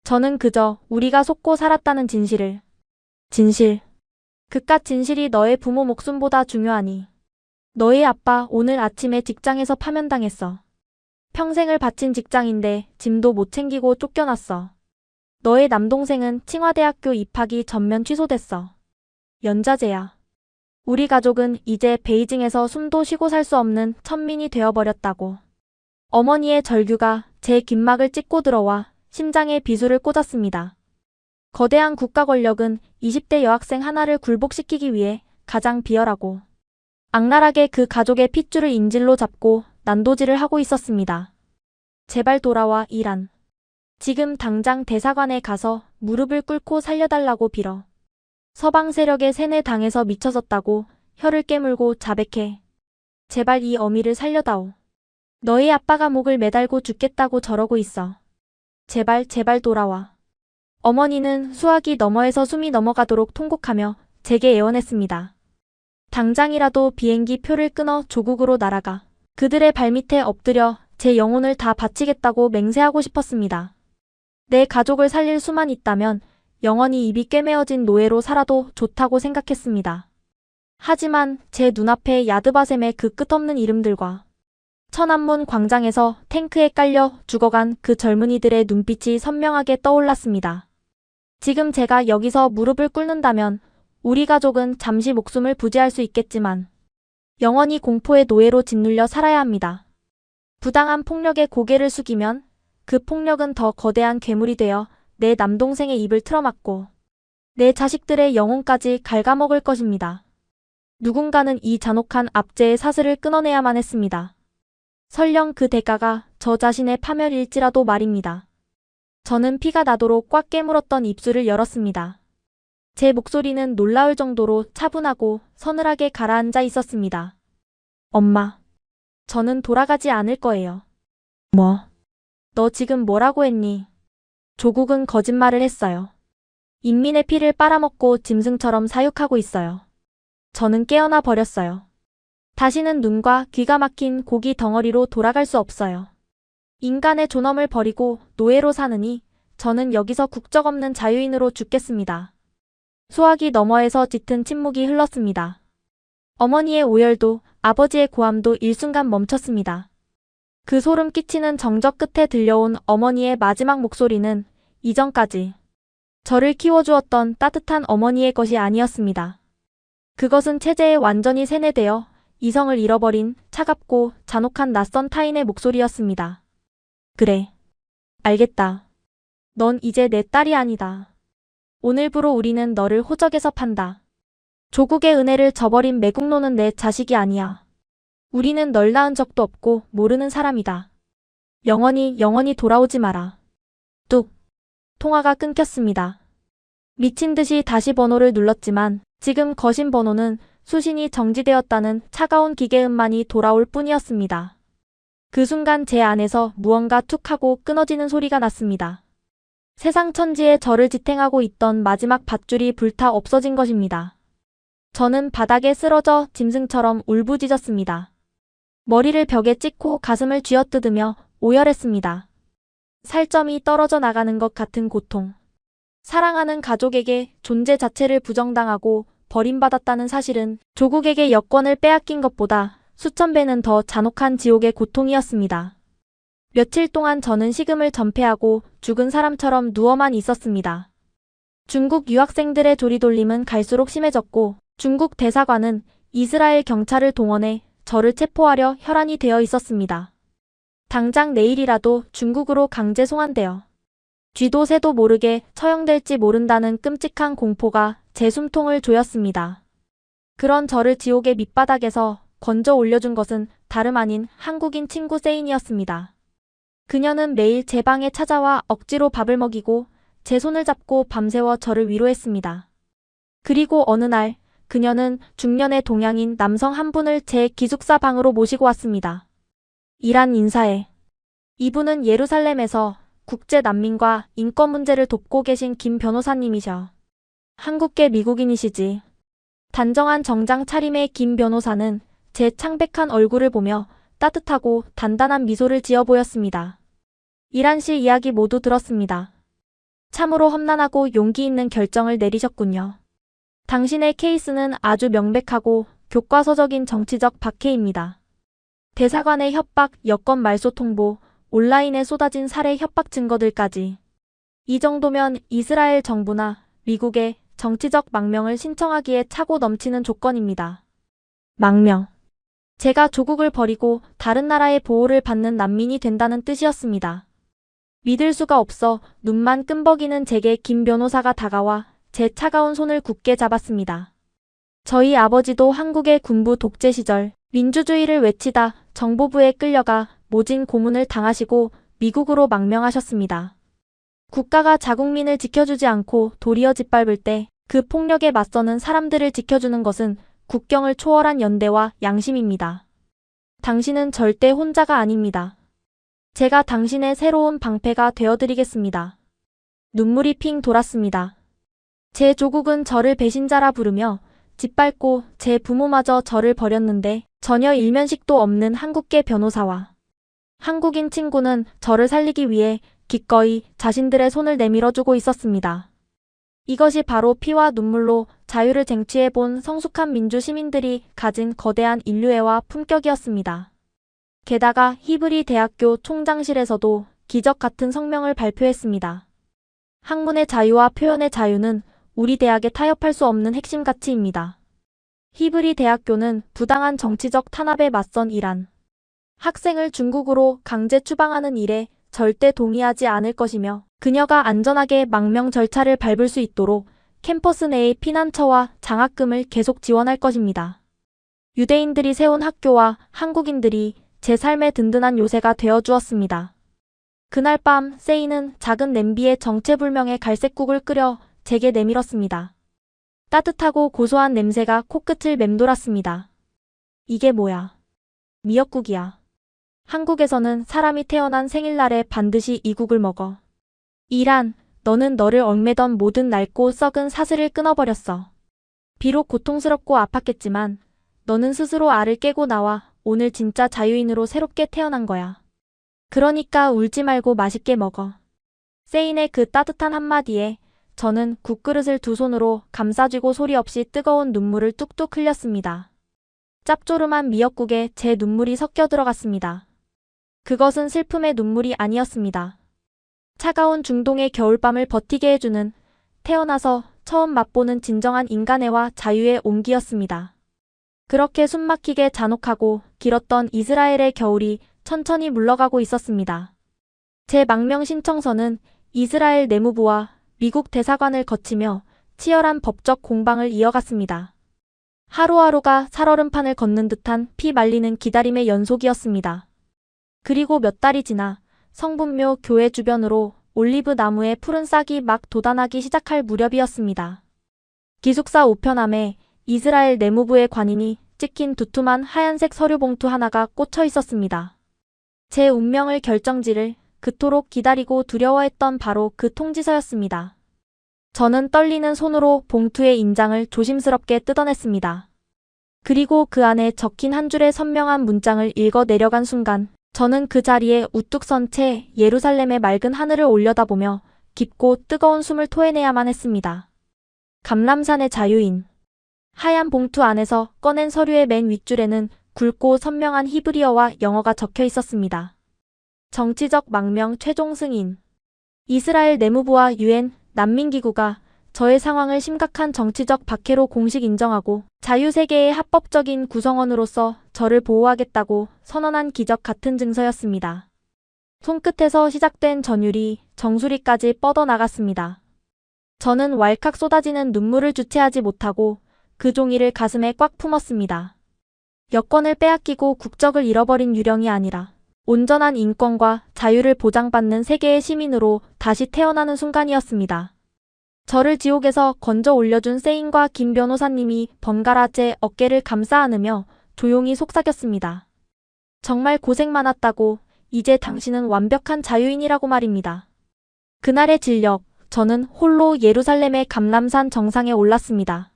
저는 그저 우리가 속고 살았다는 진실. 그깟 진실이 너의 부모 목숨보다 중요하니. 너희 아빠 오늘 아침에 직장에서 파면당했어. 평생을 바친 직장인데 짐도 못 챙기고 쫓겨났어. 너의 남동생은 칭화대학교 입학이 전면 취소됐어. 연자제야. 우리 가족은 이제 베이징에서 숨도 쉬고 살 수 없는 천민이 되어버렸다고. 어머니의 절규가 제 긴막을 찢고 들어와 심장에 비수를 꽂았습니다. 거대한 국가 권력은 20대 여학생 하나를 굴복시키기 위해 가장 비열하고 악랄하게 그 가족의 핏줄을 인질로 잡고 난도질을 하고 있었습니다. 제발 돌아와 이란. 지금 당장 대사관에 가서 무릎을 꿇고 살려달라고 빌어. 서방 세력의 세뇌당해서 미쳐졌다고 혀를 깨물고 자백해. 제발 이 어미를 살려다오. 너희 아빠가 목을 매달고 죽겠다고 저러고 있어. 제발 돌아와. 어머니는 수화기 너머에서 숨이 넘어가도록 통곡하며 제게 애원했습니다. 당장이라도 비행기 표를 끊어 조국으로 날아가 그들의 발밑에 엎드려 제 영혼을 다 바치겠다고 맹세하고 싶었습니다. 내 가족을 살릴 수만 있다면 영원히 입이 꿰매어진 노예로 살아도 좋다고 생각했습니다. 하지만 제 눈앞에 야드바셈의 그 끝없는 이름들과 천안문 광장에서 탱크에 깔려 죽어간 그 젊은이들의 눈빛이 선명하게 떠올랐습니다. 지금 제가 여기서 무릎을 꿇는다면 우리 가족은 잠시 목숨을 부지할 수 있겠지만 영원히 공포의 노예로 짓눌려 살아야 합니다. 부당한 폭력에 고개를 숙이면 그 폭력은 더 거대한 괴물이 되어 내 남동생의 입을 틀어막고 내 자식들의 영혼까지 갉아먹을 것입니다. 누군가는 이 잔혹한 압제의 사슬을 끊어내야만 했습니다. 설령 그 대가가 저 자신의 파멸일지라도 말입니다. 저는 피가 나도록 꽉 깨물었던 입술을 열었습니다. 제 목소리는 놀라울 정도로 차분하고 서늘하게 가라앉아 있었습니다. 엄마, 저는 돌아가지 않을 거예요. 뭐? 너 지금 뭐라고 했니? 조국은 거짓말을 했어요. 인민의 피를 빨아먹고 짐승처럼 사육하고 있어요. 저는 깨어나 버렸어요. 다시는 눈과 귀가 막힌 고기 덩어리로 돌아갈 수 없어요. 인간의 존엄을 버리고 노예로 사느니 저는 여기서 국적 없는 자유인으로 죽겠습니다. 수화기 너머에서 짙은 침묵이 흘렀습니다. 어머니의 오열도 아버지의 고함도 일순간 멈췄습니다. 그 소름 끼치는 정적 끝에 들려온 어머니의 마지막 목소리는 이전까지 저를 키워주었던 따뜻한 어머니의 것이 아니었습니다. 그것은 체제에 완전히 세뇌되어 이성을 잃어버린 차갑고 잔혹한 낯선 타인의 목소리였습니다. 그래. 알겠다. 넌 이제 내 딸이 아니다. 오늘부로 우리는 너를 호적에서 판다. 조국의 은혜를 저버린 매국노는 내 자식이 아니야. 우리는 널 낳은 적도 없고 모르는 사람이다. 영원히 돌아오지 마라. 뚝. 통화가 끊겼습니다. 미친 듯이 다시 번호를 눌렀지만 지금 거신 번호는 수신이 정지되었다는 차가운 기계음만이 돌아올 뿐이었습니다. 그 순간 제 안에서 무언가 툭 하고 끊어지는 소리가 났습니다. 세상 천지에 저를 지탱하고 있던 마지막 밧줄이 불타 없어진 것입니다. 저는 바닥에 쓰러져 짐승처럼 울부짖었습니다. 머리를 벽에 찍고 가슴을 쥐어뜯으며 오열했습니다. 살점이 떨어져 나가는 것 같은 고통. 사랑하는 가족에게 존재 자체를 부정당하고 버림받았다는 사실은 조국에게 여권을 빼앗긴 것보다 수천 배는 더 잔혹한 지옥의 고통이었습니다. 며칠 동안 저는 식음을 전폐하고 죽은 사람처럼 누워만 있었습니다. 중국 유학생들의 조리돌림은 갈수록 심해졌고 중국 대사관은 이스라엘 경찰을 동원해 저를 체포하려 혈안이 되어 있었습니다. 당장 내일이라도 중국으로 강제 송환되어 쥐도 새도 모르게 처형될지 모른다는 끔찍한 공포가 제 숨통을 조였습니다. 그런 저를 지옥의 밑바닥에서 건져 올려준 것은 다름 아닌 한국인 친구 세인이었습니다. 그녀는 매일 제 방에 찾아와 억지로 밥을 먹이고 제 손을 잡고 밤새워 저를 위로했습니다. 그리고 어느 날 그녀는 중년의 동양인 남성 한 분을 제 기숙사 방으로 모시고 왔습니다. 이란 인사해. 이분은 예루살렘에서 국제 난민과 인권 문제를 돕고 계신 김 변호사님이셔. 한국계 미국인이시지. 단정한 정장 차림의 김 변호사는 제 창백한 얼굴을 보며 따뜻하고 단단한 미소를 지어 보였습니다. 이란 씨 이야기 모두 들었습니다. 참으로 험난하고 용기 있는 결정을 내리셨군요. 당신의 케이스는 아주 명백하고 교과서적인 정치적 박해입니다. 대사관의 협박, 여권 말소 통보, 온라인에 쏟아진 살해 협박 증거들까지. 이 정도면 이스라엘 정부나 미국에 정치적 망명을 신청하기에 차고 넘치는 조건입니다. 망명. 제가 조국을 버리고 다른 나라의 보호를 받는 난민이 된다는 뜻이었습니다. 믿을 수가 없어 눈만 끔벅이는 제게 김 변호사가 다가와 제 차가운 손을 굳게 잡았습니다. 저희 아버지도 한국의 군부 독재 시절 민주주의를 외치다 정보부에 끌려가 모진 고문을 당하시고 미국으로 망명하셨습니다. 국가가 자국민을 지켜주지 않고 도리어 짓밟을 때 그 폭력에 맞서는 사람들을 지켜주는 것은 국경을 초월한 연대와 양심입니다. 당신은 절대 혼자가 아닙니다. 제가 당신의 새로운 방패가 되어드리겠습니다. 눈물이 핑 돌았습니다. 제 조국은 저를 배신자라 부르며 짓밟고 제 부모마저 저를 버렸는데 전혀 일면식도 없는 한국계 변호사와 한국인 친구는 저를 살리기 위해 기꺼이 자신들의 손을 내밀어주고 있었습니다. 이것이 바로 피와 눈물로 자유를 쟁취해본 성숙한 민주 시민들이 가진 거대한 인류애와 품격이었습니다. 게다가 히브리 대학교 총장실에서도 기적 같은 성명을 발표했습니다. 학문의 자유와 표현의 자유는 우리 대학에 타협할 수 없는 핵심 가치입니다. 히브리 대학교는 부당한 정치적 탄압에 맞선 이란 학생을 중국으로 강제 추방하는 일에 절대 동의하지 않을 것이며 그녀가 안전하게 망명 절차를 밟을 수 있도록 캠퍼스 내의 피난처와 장학금을 계속 지원할 것입니다. 유대인들이 세운 학교와 한국인들이 제 삶의 든든한 요새가 되어주었습니다. 그날 밤 세이는 작은 냄비에 정체불명의 갈색국을 끓여 제게 내밀었습니다. 따뜻하고 고소한 냄새가 코끝을 맴돌았습니다. 이게 뭐야? 미역국이야. 한국에서는 사람이 태어난 생일날에 반드시 이 국을 먹어. 이란, 너는 너를 얽매던 모든 낡고 썩은 사슬을 끊어버렸어. 비록 고통스럽고 아팠겠지만 너는 스스로 알을 깨고 나와 오늘 진짜 자유인으로 새롭게 태어난 거야. 그러니까 울지 말고 맛있게 먹어. 세인의 그 따뜻한 한마디에 저는 국그릇을 두 손으로 감싸쥐고 소리 없이 뜨거운 눈물을 뚝뚝 흘렸습니다. 짭조름한 미역국에 제 눈물이 섞여 들어갔습니다. 그것은 슬픔의 눈물이 아니었습니다. 차가운 중동의 겨울밤을 버티게 해주는 태어나서 처음 맛보는 진정한 인간애와 자유의 온기였습니다. 그렇게 숨막히게 잔혹하고 길었던 이스라엘의 겨울이 천천히 물러가고 있었습니다. 제 망명 신청서는 이스라엘 내무부와 미국 대사관을 거치며 치열한 법적 공방을 이어갔습니다. 하루하루가 살얼음판을 걷는 듯한 피 말리는 기다림의 연속이었습니다. 그리고 몇 달이 지나 성분묘 교회 주변으로 올리브 나무의 푸른 싹이 막 돋아나기 시작할 무렵이었습니다. 기숙사 우편함에 이스라엘 내무부의 관인이 찍힌 두툼한 하얀색 서류 봉투 하나가 꽂혀 있었습니다. 제 운명을 결정지를 그토록 기다리고 두려워했던 바로 그 통지서였습니다. 저는 떨리는 손으로 봉투의 인장을 조심스럽게 뜯어냈습니다. 그리고 그 안에 적힌 한 줄의 선명한 문장을 읽어 내려간 순간 저는 그 자리에 우뚝 선 채 예루살렘의 맑은 하늘을 올려다보며 깊고 뜨거운 숨을 토해내야만 했습니다. 감람산의 자유인. 하얀 봉투 안에서 꺼낸 서류의 맨 윗줄에는 굵고 선명한 히브리어와 영어가 적혀 있었습니다. 정치적 망명 최종 승인. 이스라엘 내무부와 유엔 난민기구가 저의 상황을 심각한 정치적 박해로 공식 인정하고 자유세계의 합법적인 구성원으로서 저를 보호하겠다고 선언한 기적 같은 증서였습니다. 손끝에서 시작된 전율이 정수리까지 뻗어나갔습니다. 저는 왈칵 쏟아지는 눈물을 주체하지 못하고 그 종이를 가슴에 꽉 품었습니다. 여권을 빼앗기고 국적을 잃어버린 유령이 아니라 온전한 인권과 자유를 보장받는 세계의 시민으로 다시 태어나는 순간이었습니다. 저를 지옥에서 건져 올려준 세인과 김 변호사님이 번갈아 제 어깨를 감싸 안으며 조용히 속삭였습니다. 정말 고생 많았다고, 이제 당신은 완벽한 자유인이라고 말입니다. 그날의 진력, 저는 홀로 예루살렘의 감람산 정상에 올랐습니다.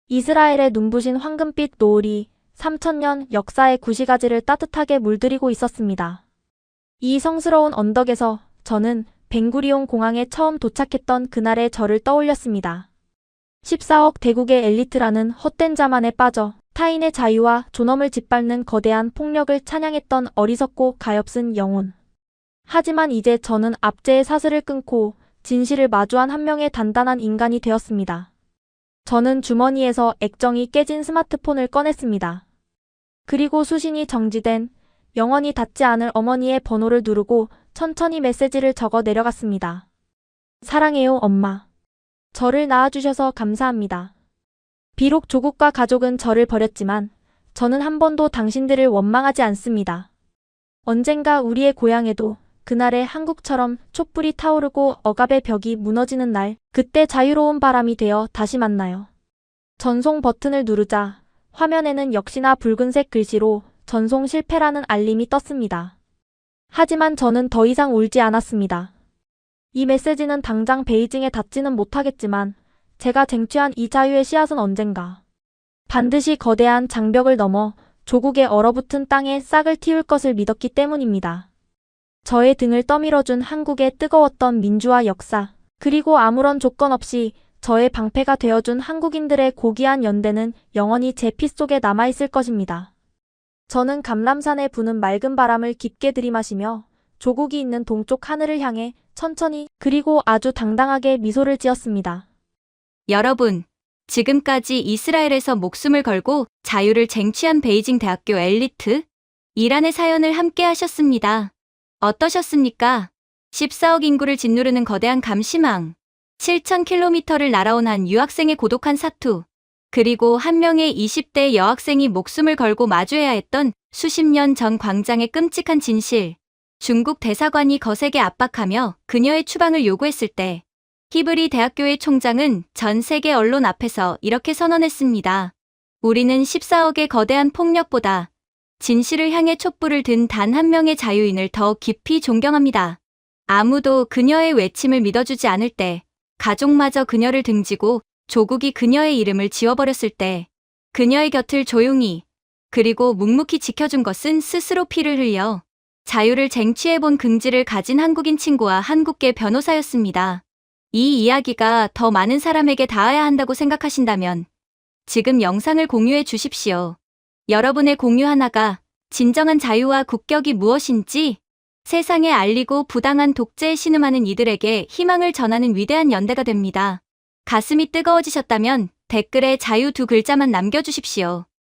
이스라엘의 눈부신 황금빛 노을이 3000년 역사의 구시가지를 따뜻하게 물들이고 있었습니다. 이 성스러운 언덕에서 저는 벵구리온 공항에 처음 도착했던 그날의 저를 떠올렸습니다. 14억 대국의 엘리트라는 헛된 자만에 빠져 타인의 자유와 존엄을 짓밟는 거대한 폭력을 찬양했던 어리석고 가엾은 영혼. 하지만 이제 저는 압제의 사슬을 끊고 진실을 마주한 한 명의 단단한 인간이 되었습니다. 저는 주머니에서 액정이 깨진 스마트폰을 꺼냈습니다. 그리고 수신이 정지된 영원히 닿지 않을 어머니의 번호를 누르고 천천히 메시지를 적어 내려갔습니다. 사랑해요, 엄마. 저를 낳아주셔서 감사합니다. 비록 조국과 가족은 저를 버렸지만 저는 한 번도 당신들을 원망하지 않습니다. 언젠가 우리의 고향에도 그날의 한국처럼 촛불이 타오르고 억압의 벽이 무너지는 날, 그때 자유로운 바람이 되어 다시 만나요. 전송 버튼을 누르자 화면에는 역시나 붉은색 글씨로 전송 실패라는 알림이 떴습니다. 하지만 저는 더 이상 울지 않았습니다. 이 메시지는 당장 베이징에 닿지는 못하겠지만 제가 쟁취한 이 자유의 씨앗은 언젠가 반드시 거대한 장벽을 넘어 조국의 얼어붙은 땅에 싹을 틔울 것을 믿었기 때문입니다. 저의 등을 떠밀어준 한국의 뜨거웠던 민주화 역사, 그리고 아무런 조건 없이 저의 방패가 되어준 한국인들의 고귀한 연대는 영원히 제 피 속에 남아있을 것입니다. 저는 감람산에 부는 맑은 바람을 깊게 들이마시며 조국이 있는 동쪽 하늘을 향해 천천히 그리고 아주 당당하게 미소를 지었습니다. 여러분, 지금까지 이스라엘에서 목숨을 걸고 자유를 쟁취한 베이징 대학교 엘리트 이란의 사연을 함께 하셨습니다. 어떠셨습니까? 14억 인구를 짓누르는 거대한 감시망, 7,000km를 날아온 한 유학생의 고독한 사투, 그리고 한 명의 20대 여학생이 목숨을 걸고 마주해야 했던 수십 년 전 광장의 끔찍한 진실. 중국 대사관이 거세게 압박하며 그녀의 추방을 요구했을 때 히브리 대학교의 총장은 전 세계 언론 앞에서 이렇게 선언했습니다. 우리는 14억의 거대한 폭력보다 진실을 향해 촛불을 든 단 한 명의 자유인을 더 깊이 존경합니다. 아무도 그녀의 외침을 믿어주지 않을 때, 가족마저 그녀를 등지고 조국이 그녀의 이름을 지워버렸을 때, 그녀의 곁을 조용히 그리고 묵묵히 지켜준 것은 스스로 피를 흘려 자유를 쟁취해본 긍지를 가진 한국인 친구와 한국계 변호사였습니다. 이 이야기가 더 많은 사람에게 닿아야 한다고 생각하신다면 지금 영상을 공유해 주십시오. 여러분의 공유 하나가 진정한 자유와 국격이 무엇인지 세상에 알리고 부당한 독재에 신음하는 이들에게 희망을 전하는 위대한 연대가 됩니다. 가슴이 뜨거워지셨다면 댓글에 자유 두 글자만 남겨주십시오.